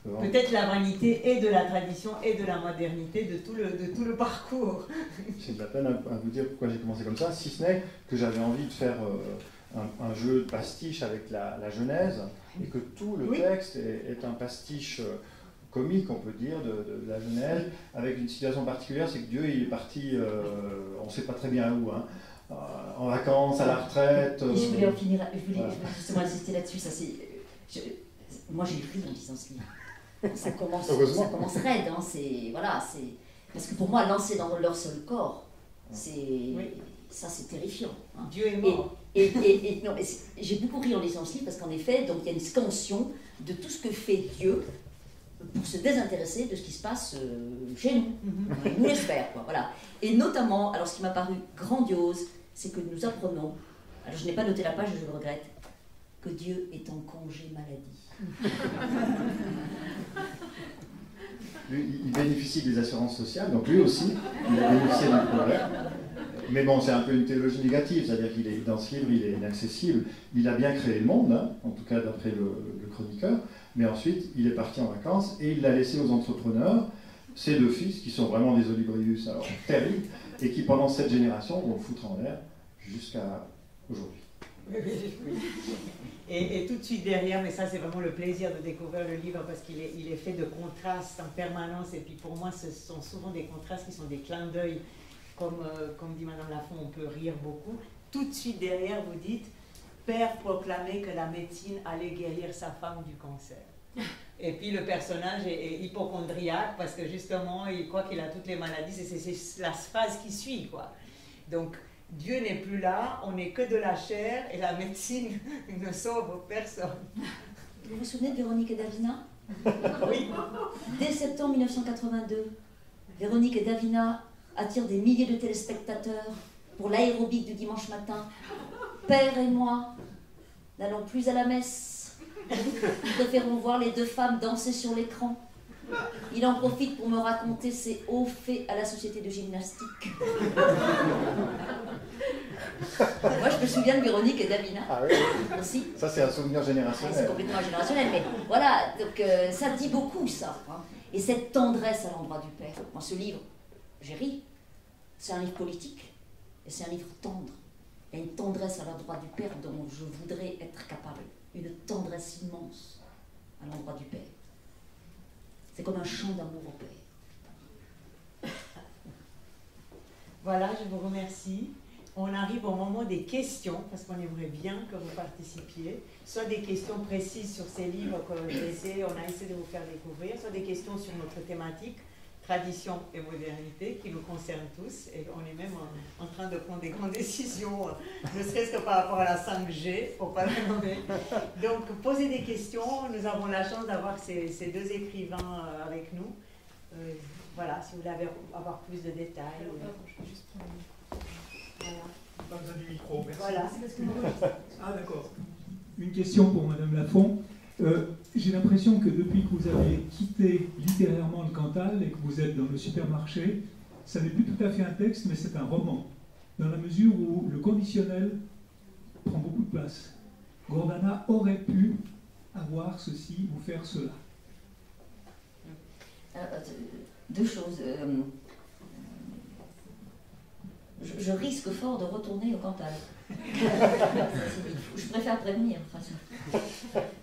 Peut-être la vanité et de la tradition et de la modernité, de tout le parcours. J'ai de la peine à vous dire pourquoi j'ai commencé comme ça, si ce n'est que j'avais envie de faire un jeu de pastiche avec la Genèse, et que tout le texte est un pastiche comique, on peut dire, de la Genèse, avec une situation particulière, c'est que Dieu il est parti, on ne sait pas très bien où, hein, en vacances, à la retraite. Je voulais en finir, je voulais justement insister là-dessus. Moi j'ai écrit en lisant ce livre. Ça commence raide, hein, parce que pour moi, lancer dans leur seul corps, ça c'est terrifiant. Hein. Dieu est mort. Non, j'ai beaucoup ri en lisant ce livre parce qu'en effet, donc, il y a une scansion de tout ce que fait Dieu pour se désintéresser de ce qui se passe chez nous. Il nous laisse faire, quoi, voilà. Et notamment, alors ce qui m'a paru grandiose, c'est que nous apprenons, alors je n'ai pas noté la page, je le regrette, que Dieu est en congé maladie. Lui, il bénéficie des assurances sociales, donc lui aussi, il a bénéficié d'un progrès. Mais bon, c'est un peu une théologie négative, c'est-à-dire qu'il est dans ce livre, il est inaccessible. Il a bien créé le monde, hein, en tout cas d'après le chroniqueur, mais ensuite il est parti en vacances et il l'a laissé aux entrepreneurs, ses 2 fils, qui sont vraiment des olibrius, alors terribles, et qui pendant cette génération vont le foutre en l'air jusqu'à aujourd'hui. Et tout de suite derrière, mais ça c'est vraiment le plaisir de découvrir le livre parce qu'il est fait de contrastes en permanence, et puis pour moi ce sont souvent des contrastes qui sont des clins d'œil, comme dit Madame Lafont, on peut rire beaucoup. Tout de suite derrière vous dites, Père proclamait que la médecine allait guérir sa femme du cancer. Et puis le personnage est hypocondriaque parce que justement il croit qu'il a toutes les maladies, c'est la phase qui suit, quoi. Donc Dieu n'est plus là, on n'est que de la chair et la médecine ne sauve personne. Vous vous souvenez de Véronique et Davina? Oui. Dès septembre 1982, Véronique et Davina attirent des milliers de téléspectateurs pour l'aérobic du dimanche matin. Père et moi n'allons plus à la messe. Nous préférons voir les 2 femmes danser sur l'écran. Il en profite pour me raconter ses hauts faits à la société de gymnastique. Moi, je me souviens de Véronique et Davina. Ah oui. Aussi. Ça, c'est un souvenir générationnel. C'est complètement générationnel, mais voilà, donc ça dit beaucoup, ça. Hein. Et cette tendresse à l'endroit du Père. Moi, ce livre, j'ai ri. C'est un livre politique, et c'est un livre tendre. Il y a une tendresse à l'endroit du Père dont je voudrais être capable. Une tendresse immense à l'endroit du Père. C'est comme un chant d'amour au Père. Voilà, je vous remercie. On arrive au moment des questions, parce qu'on aimerait bien que vous participiez. Soit des questions précises sur ces livres que on a essayé de vous faire découvrir, soit des questions sur notre thématique. tradition et modernité qui nous concerne tous, et on est même en train de prendre des grandes décisions, ne serait-ce que par rapport à la 5G, pour pas la nommer. Donc, posez des questions. Nous avons la chance d'avoir ces deux écrivains avec nous. Voilà, si vous voulez avoir plus de détails. Je peux juste prendre... Voilà. Pas besoin du micro, merci. Voilà. Ah, d'accord. Une question pour Madame Lafont. J'ai l'impression que depuis que vous avez quitté littérairement le Cantal et que vous êtes dans le supermarché, ça n'est plus tout à fait un texte, mais c'est un roman, dans la mesure où le conditionnel prend beaucoup de place. Gordana aurait pu avoir ceci ou faire cela. Deux choses. Je risque fort de retourner au Cantal. Je préfère prévenir.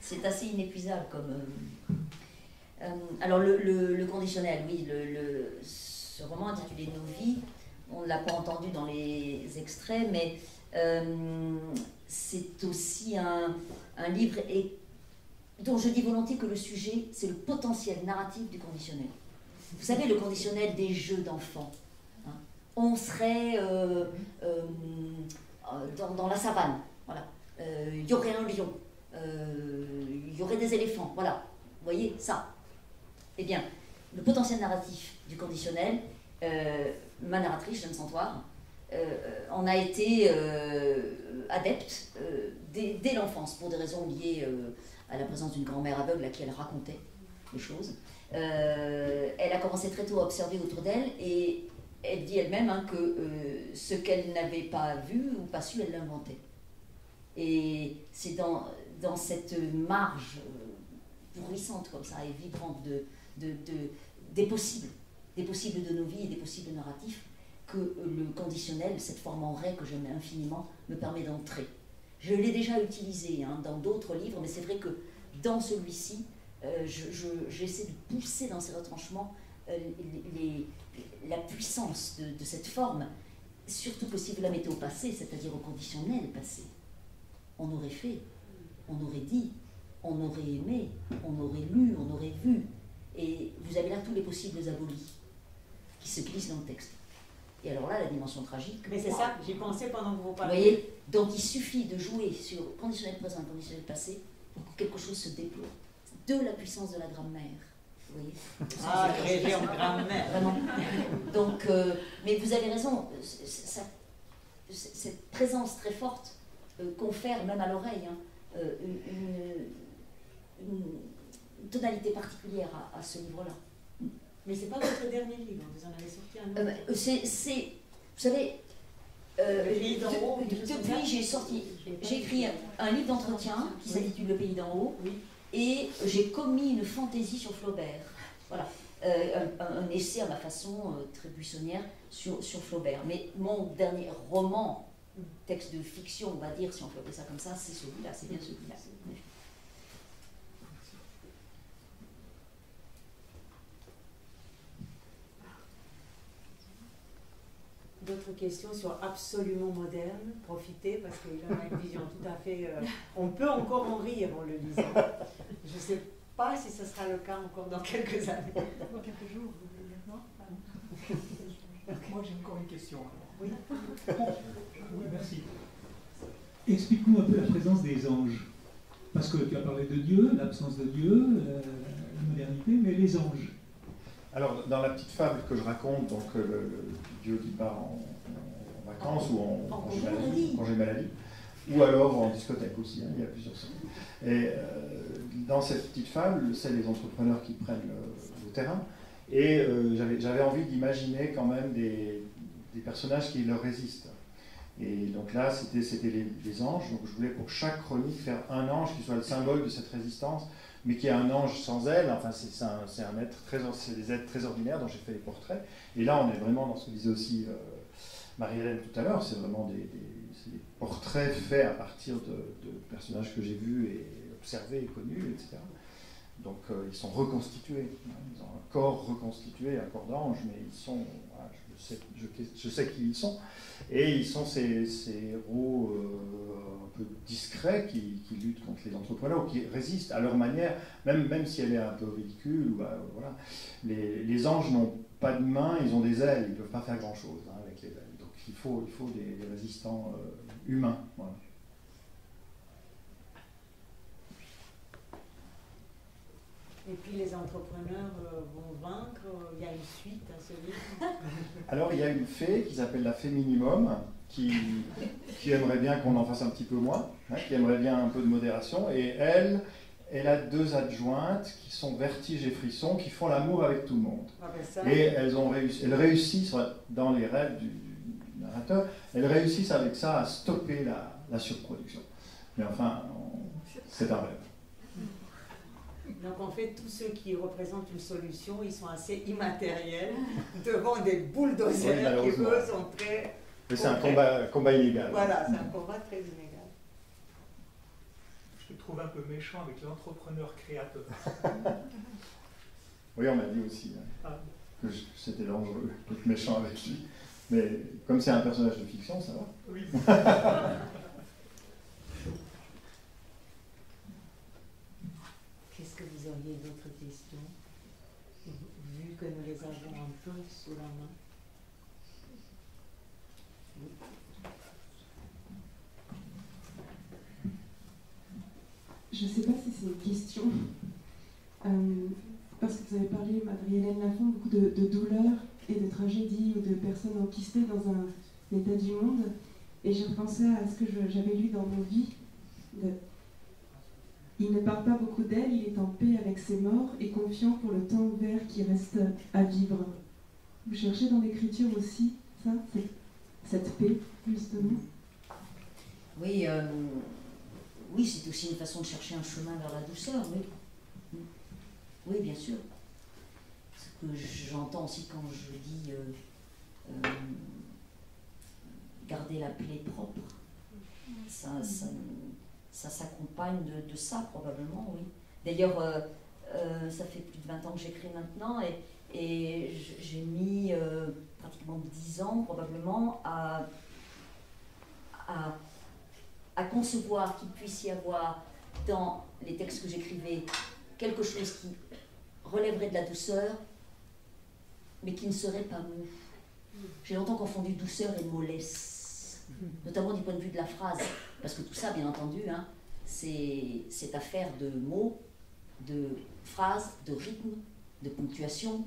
C'est assez inépuisable comme. Alors le conditionnel, oui, ce roman intitulé Nos vies, on ne l'a pas entendu dans les extraits, mais c'est aussi un livre dont je dis volontiers que le sujet, c'est le potentiel narratif du conditionnel. Vous savez, le conditionnel des jeux d'enfants. Hein. On serait dans la savane, voilà. Y aurait un lion, y aurait des éléphants, voilà. Vous voyez, ça. Eh bien, le potentiel narratif du conditionnel, ma narratrice, Jeanne Santoire, en a été adepte dès l'enfance, pour des raisons liées à la présence d'une grand-mère aveugle à qui elle racontait les choses. Elle a commencé très tôt à observer autour d'elle et elle dit elle-même que ce qu'elle n'avait pas vu ou pas su, elle l'inventait. Et c'est dans cette marge bruissante comme ça et vibrante des possibles de nos vies et des possibles narratifs que le conditionnel, cette forme en ray que j'aime infiniment, me permet d'entrer. Je l'ai déjà utilisé dans d'autres livres, mais c'est vrai que dans celui-ci, j'essaie de pousser dans ces retranchements la puissance de cette forme, surtout que si vous la mettez au passé, c'est-à-dire au conditionnel passé, on aurait fait, on aurait dit, on aurait aimé, on aurait lu, on aurait vu, et vous avez là tous les possibles abolis qui se glissent dans le texte. Et alors là, la dimension tragique... Mais c'est ça, j'y pensais pendant que vous Vous parliez. voyez, donc il suffit de jouer sur conditionnel présent et conditionnel passé pour que quelque chose se déploie. De la puissance de la grammaire. Vous voyez ? Ah, rêver en grammaire. Vraiment. Donc, mais vous avez raison, cette présence très forte confère, même à l'oreille, une tonalité particulière à ce livre-là. Mais c'est pas votre dernier livre, vous en avez sorti un autre. Vous savez, Le Pays d'en haut, depuis j'ai écrit un livre d'entretien qui s'intitule Le Pays d'en haut, oui. Et j'ai commis une fantaisie sur Flaubert. Voilà, un essai à ma façon très buissonnière sur Flaubert. Mais mon dernier roman, texte de fiction, on va dire, si on peut appeler ça comme ça, c'est celui-là, c'est bien celui-là. D'autres questions sur Absolument moderne, profitez parce qu'il a une vision tout à fait... on peut encore en rire en le lisant. Je ne sais pas si ce sera le cas encore dans quelques années. Dans quelques jours, vous voulez dire non? Moi j'ai encore une question. Oui. Oui, merci. Explique-nous un peu la présence des anges. Parce que tu as parlé de Dieu, l'absence de Dieu, la modernité, mais les anges. Alors, dans la petite fable que je raconte, donc le Dieu qui part en vacances ou en congé maladie, ou alors en discothèque aussi, il y a plusieurs sortes. Et dans cette petite fable, c'est les entrepreneurs qui prennent le terrain, et j'avais envie d'imaginer quand même des personnages qui leur résistent. Et donc là, c'était les anges, donc je voulais pour chaque chronique faire un ange qui soit le symbole de cette résistance, mais qui est un ange sans aile, enfin c'est des êtres très ordinaires dont j'ai fait les portraits. Et là, on est vraiment dans ce que disait aussi Marie-Hélène tout à l'heure, c'est vraiment des portraits faits à partir de personnages que j'ai vus et observés et connus, etc. Donc ils sont reconstitués, ils ont un corps reconstitué, un corps d'ange, mais ils sont, voilà, je je sais qui ils sont. Et ils sont ces héros un peu discrets qui luttent contre les entrepreneurs, ou qui résistent à leur manière, même si elle est un peu ridicule. Voilà. Les anges n'ont pas de mains, ils ont des ailes, ils ne peuvent pas faire grand-chose avec les ailes. Donc il faut des résistants humains. Voilà. Et puis les entrepreneurs vont vaincre, il y a une suite à ce livre. Alors il y a une fée qui s'appelle la fée minimum, qui aimerait bien qu'on en fasse un petit peu moins, qui aimerait bien un peu de modération, et elle a 2 adjointes qui sont Vertige et Frisson, qui font l'amour avec tout le monde. Ah ben ça, Et elles réussissent, dans les rêves du narrateur, elles réussissent avec ça à stopper la surproduction. Mais enfin, c'est un rêve. donc en fait, tous ceux qui représentent une solution, ils sont assez immatériels devant des bulldozers qui, malheureusement. eux, sont très... Mais c'est un combat illégal. Voilà, c'est un combat très inégal. Je le trouve un peu méchant avec l'entrepreneur créateur. Oui, on m'a dit aussi que c'était dangereux d'être méchant avec lui. Mais comme c'est un personnage de fiction, ça va. Oui. Qu'est-ce que vous auriez d'autres questions, vu que nous les avons un peu sous la main? Je ne sais pas si c'est une question, parce que vous avez parlé, Marie-Hélène Lafon, beaucoup de douleur et de tragédie, ou de personnes enquistées dans un état du monde, et j'ai repensé à ce que j'avais lu dans Nos vies. Il ne parle pas beaucoup d'elle, il est en paix avec ses morts et confiant pour le temps ouvert qui reste à vivre. Vous cherchez dans l'écriture aussi ça, cette paix, justement? Oui, oui, c'est aussi une façon de chercher un chemin vers la douceur, oui. Oui, bien sûr. Ce que j'entends aussi quand je dis garder la plaie propre, ça s'accompagne de ça, probablement, oui. D'ailleurs, ça fait plus de 20 ans que j'écris maintenant, et j'ai mis pratiquement 10 ans, probablement, à concevoir qu'il puisse y avoir dans les textes que j'écrivais quelque chose qui relèverait de la douceur, mais qui ne serait pas mou. J'ai longtemps confondu douceur et mollesse, notamment du point de vue de la phrase, parce que tout ça, bien entendu, c'est affaire de mots, de phrases, de rythme, de ponctuation,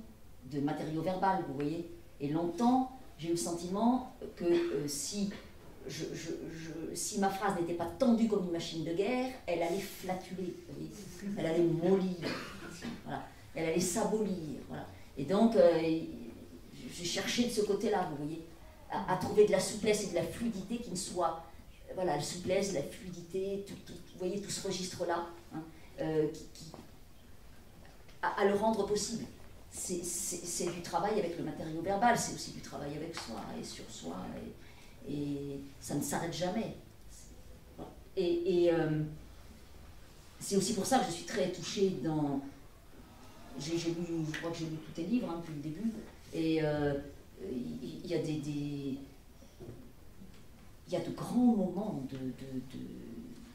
de matériau verbal, vous voyez. Et longtemps, j'ai eu le sentiment que si ma phrase n'était pas tendue comme une machine de guerre, elle allait flatuler, vous voyez. Elle allait mollir, voilà. Elle allait s'abolir, voilà. Et donc, j'ai cherché de ce côté-là, vous voyez, à trouver de la souplesse et de la fluidité qui ne soit, voilà, la souplesse, la fluidité, vous voyez, tout ce registre-là, à le rendre possible. C'est du travail avec le matériau verbal, c'est aussi du travail avec soi et sur soi, et ça ne s'arrête jamais. Et c'est aussi pour ça que je suis très touchée dans... je crois que j'ai lu tous tes livres depuis le début, et il y a il y a de grands moments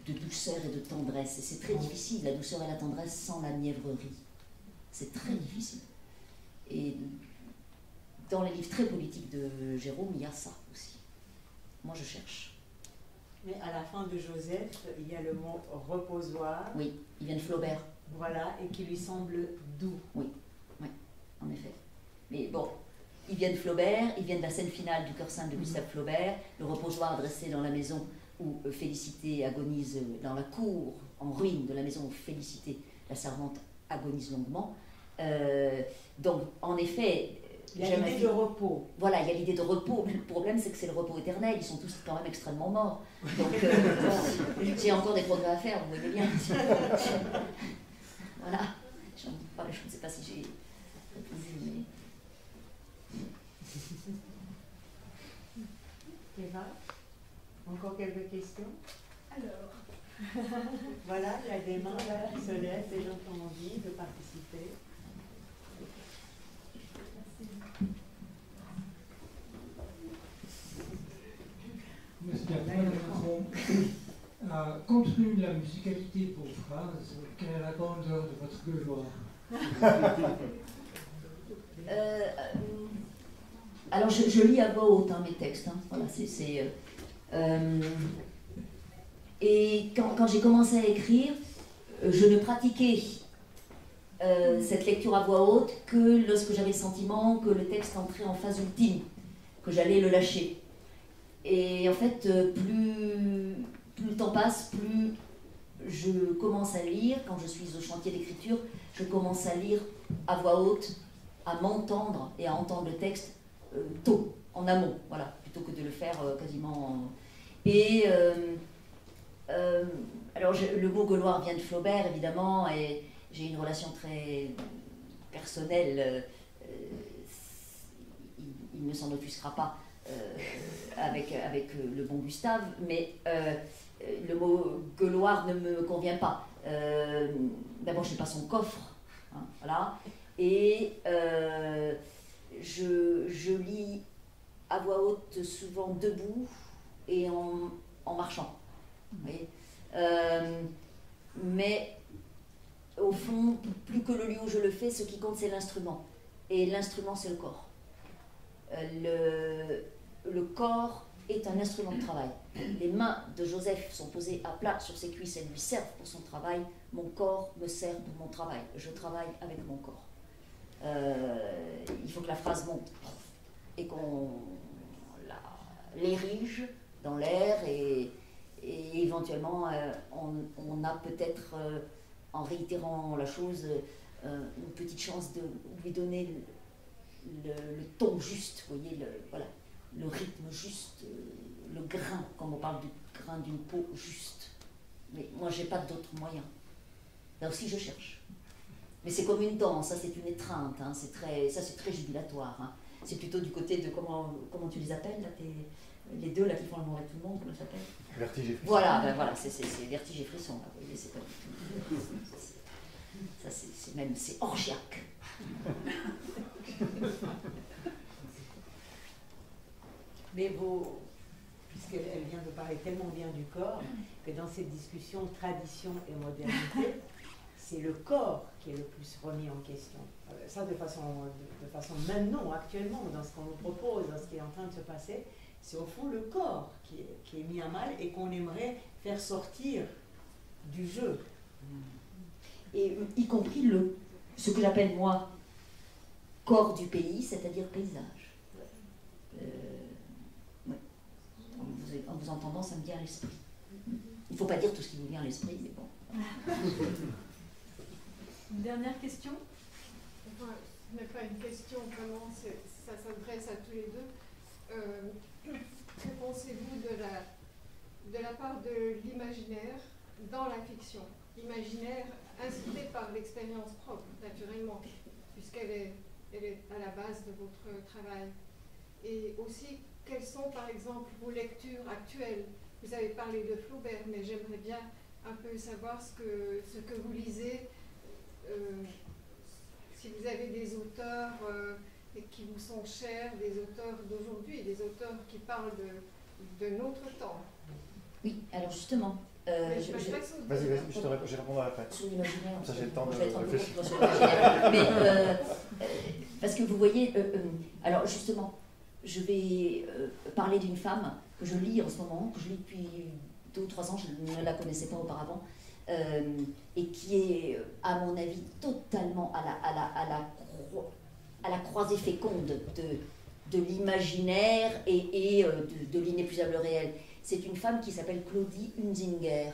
de douceur et de tendresse, et c'est très difficile, la douceur et la tendresse sans la mièvrerie. C'est très difficile. Et dans les livres très politiques de Jérôme, il y a ça aussi. Moi, je cherche. Mais à la fin de Joseph, il y a le mot reposoir. Oui, il vient de Flaubert. Voilà, et qui lui semble doux. Oui, en effet. Mais bon, il vient de Flaubert, il vient de la scène finale du Cœur saint de Gustave Flaubert, le reposoir dressé dans la maison où Félicité agonise, dans la cour en ruine de la maison où Félicité, la servante, agonise longuement. Donc, en effet... Il y a l'idée de repos. Voilà, il y a l'idée de repos. Le problème, c'est que c'est le repos éternel. Ils sont tous quand même extrêmement morts. Donc, j'ai encore des progrès à faire, vous voyez bien. Voilà. Je ne sais pas si j'ai répondu, mais... Eva, encore quelques questions? Alors. Voilà, il y a des mains qui se lèvent, des gens qui ont envie de participer. Monsieur Madame Lafont, compte tenu de la musicalité de vos phrases, quelle est la grandeur de votre gueuloir? Alors je lis à voix haute mes textes. Voilà, et quand j'ai commencé à écrire, je ne pratiquais cette lecture à voix haute que lorsque j'avais le sentiment que le texte entrait en phase ultime, que j'allais le lâcher. Et en fait, plus le temps passe, plus je commence à lire. Quand je suis au chantier d'écriture, je commence à lire à voix haute, à m'entendre et à entendre le texte tôt, en amont, voilà, plutôt que de le faire quasiment. Et alors le mot gueuloir vient de Flaubert évidemment, et j'ai une relation très personnelle. Il ne s'en offusquera pas avec le bon Gustave, mais le mot gueuloir ne me convient pas. D'abord, je n'ai pas son coffre, voilà, et je lis à voix haute, souvent debout et en marchant. Vous voyez, mais au fond, plus que le lieu où je le fais, ce qui compte, c'est l'instrument. Et l'instrument, c'est le corps. Le corps est un instrument de travail. Les mains de Joseph sont posées à plat sur ses cuisses, elles lui servent pour son travail. Mon corps me sert pour mon travail. Je travaille avec mon corps. Il faut que la phrase monte et qu'on l'érige dans l'air et éventuellement on a peut-être, en réitérant la chose, une petite chance de lui donner le ton juste, vous voyez, voilà, le rythme juste, le grain, comme on parle du grain d'une peau juste. Mais moi, j'ai pas d'autres moyens. Là aussi, je cherche. Mais c'est comme une danse, ça c'est une étreinte, c'est très jubilatoire. C'est plutôt du côté de, comment tu les appelles là, les deux là qui font l'amour avec tout le monde, comment ça s'appelle? Vertige et frisson. Voilà, voilà, c'est vertige et frisson, là, vous voyez, c'est pas du tout. Ça c'est orgiaque. Mais puisqu'elle vient de parler tellement bien du corps, que dans cette discussion tradition et modernité, c'est le corps qui est le plus remis en question. Ça de façon maintenant, actuellement, dans ce qu'on nous propose, dans ce qui est en train de se passer, c'est au fond le corps qui est mis à mal et qu'on aimerait faire sortir du jeu. Et y compris ce que j'appelle moi corps du pays, c'est-à-dire paysage. Ouais. En vous entendant, ça me vient à l'esprit. Il ne faut pas dire tout ce qui vous vient à l'esprit, mais bon. Une dernière question? Enfin, ce n'est pas une question vraiment, ça s'adresse à tous les deux. Que pensez-vous de la part de l'imaginaire dans la fiction? Imaginaire incité par l'expérience propre, naturellement, puisqu'elle est à la base de votre travail. Et aussi, quelles sont par exemple vos lectures actuelles? Vous avez parlé de Flaubert, mais j'aimerais bien un peu savoir ce que vous lisez, si vous avez des auteurs qui vous sont chers, des auteurs d'aujourd'hui, des auteurs qui parlent de notre temps. Oui, alors justement. Vas-y, je réponds après. Sur l'imaginaire. Ça, j'ai le temps de réfléchir. Mais, parce que vous voyez, alors justement, je vais parler d'une femme que je lis en ce moment, que je lis depuis 2 ou 3 ans, je ne la connaissais pas auparavant, et qui est, à mon avis, totalement à la croisée féconde de l'imaginaire et de l'inépuisable réel. C'est une femme qui s'appelle Claudie Hunzinger,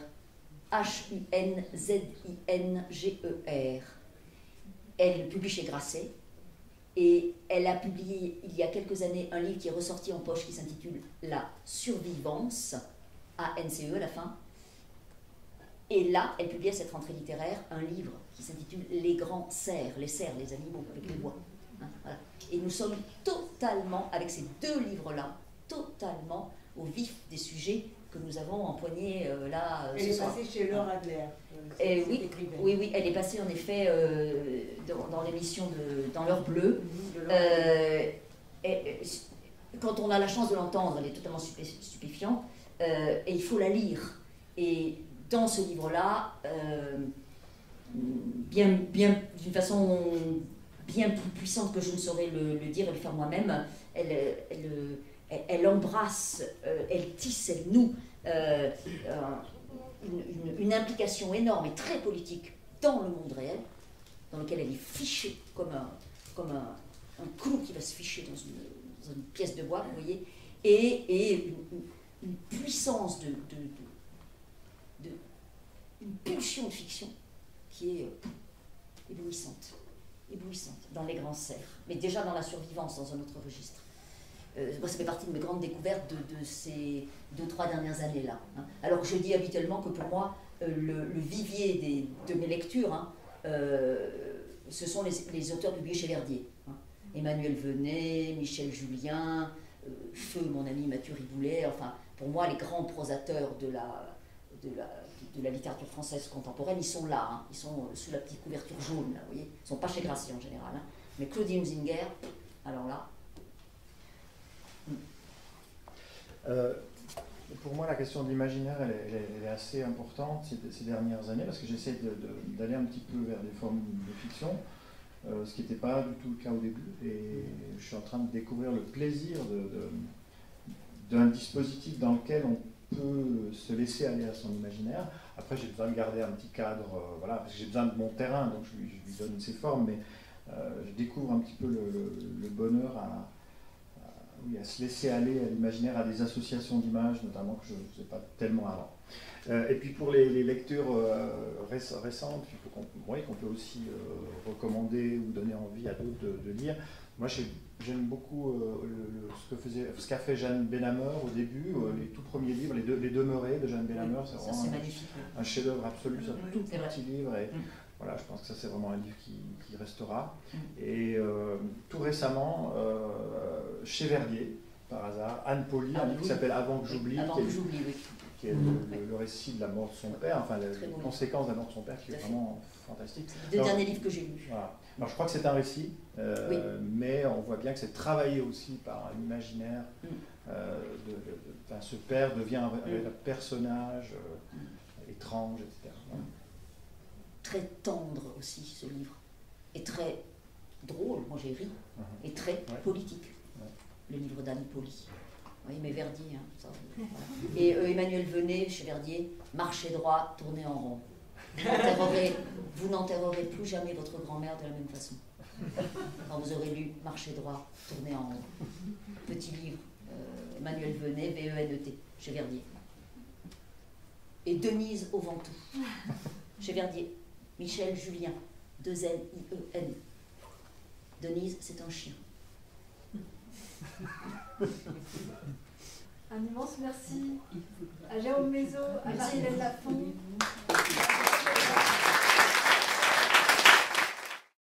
Hunzinger. Elle publie chez Grasset, et elle a publié il y a quelques années un livre qui est ressorti en poche qui s'intitule La survivance, ANCE à la fin. Et là, elle publie à cette rentrée littéraire un livre qui s'intitule Les grands cerfs, les animaux avec les bois. Voilà. Et nous sommes totalement, avec ces 2 livres-là, totalement au vif des sujets que nous avons empoignés là ce soir. Elle est passée chez Laure Adler. Oui, elle est passée en effet dans l'émission dans l'heure bleue. quand on a la chance de l'entendre, elle est totalement stupéfiante, et il faut la lire. Et dans ce livre-là, d'une façon bien plus puissante que je ne saurais le dire et le faire moi-même, elle embrasse, elle tisse, elle noue une implication énorme et très politique dans le monde réel, dans lequel elle est fichée comme un clou qui va se ficher dans une pièce de bois, vous voyez, et une puissance une pulsion de fiction qui est éblouissante, dans Les Grands Cerfs, mais déjà dans La Survivance, dans un autre registre. Moi, ça fait partie de mes grandes découvertes de ces 2-3 dernières années-là. Hein. Alors, je dis habituellement que pour moi, le vivier de mes lectures, hein, ce sont les auteurs publiés chez Verdier. Hein. Emmanuel Venet, Michel Julien, Feu, mon ami Mathieu Riboulet, enfin, pour moi, les grands prosateurs de la littérature française contemporaine, ils sont là, hein. Ils sont sous la petite couverture jaune, là, vous voyez. Ils ne sont pas chez Grassi en général. Hein. Mais Claudie Hunzinger, alors là... Pour moi, la question de l'imaginaire, elle est assez importante ces dernières années, parce que j'essaie d'aller un petit peu vers des formes de fiction, ce qui n'était pas du tout le cas au début, et je suis en train de découvrir le plaisir d'un dispositif dans lequel on peut se laisser aller à son imaginaire. Après, j'ai besoin de garder un petit cadre, voilà, parce que j'ai besoin de mon terrain, donc je lui donne ses formes, mais je découvre un petit peu le bonheur à se laisser aller à l'imaginaire, à des associations d'images, notamment que je ne faisais pas tellement avant. Et puis pour les lectures récentes, qu'on peut aussi recommander ou donner envie à d'autres de lire, moi j'aime beaucoup ce qu'a fait Jeanne Benhammer au début, les tout premiers livres, les Demeurés de Jeanne Benhammer, c'est vraiment un chef-d'œuvre absolu, c'est un tout petit livre. Et, voilà, je pense que ça c'est vraiment un livre qui restera. Et tout récemment, chez Verdier, par hasard, Anne Pauly, un livre qui s'appelle Avant que j'oublie, qui est le récit de la mort de son père, enfin les conséquences de la mort de son père, qui est vraiment fantastique. C'est le dernier livre que j'ai lu. Voilà. Alors, je crois que c'est un récit, mais on voit bien que c'est travaillé aussi par un imaginaire. Ce père devient un personnage étrange, etc. Voilà. Très tendre aussi ce livre, et très drôle, moi j'ai ri, et très politique, le livre d'Anne Pauly. Oui, mais Verdier, hein, ça, voilà. Et Emmanuel Venet, chez Verdier, marchez droit, tournez en rond. Vous n'enterrerez plus jamais votre grand-mère de la même façon. Quand vous aurez lu Marchez droit, tournez en rond. Petit livre, Emmanuel Venet, V-E-N-E-T, chez Verdier. Et Denise au Ventoux, chez Verdier. Michel Julien, 2-N-I-E-N. Denise, c'est un chien. Un immense merci à Jérôme Mézot, à Marie-Hélène Lafont,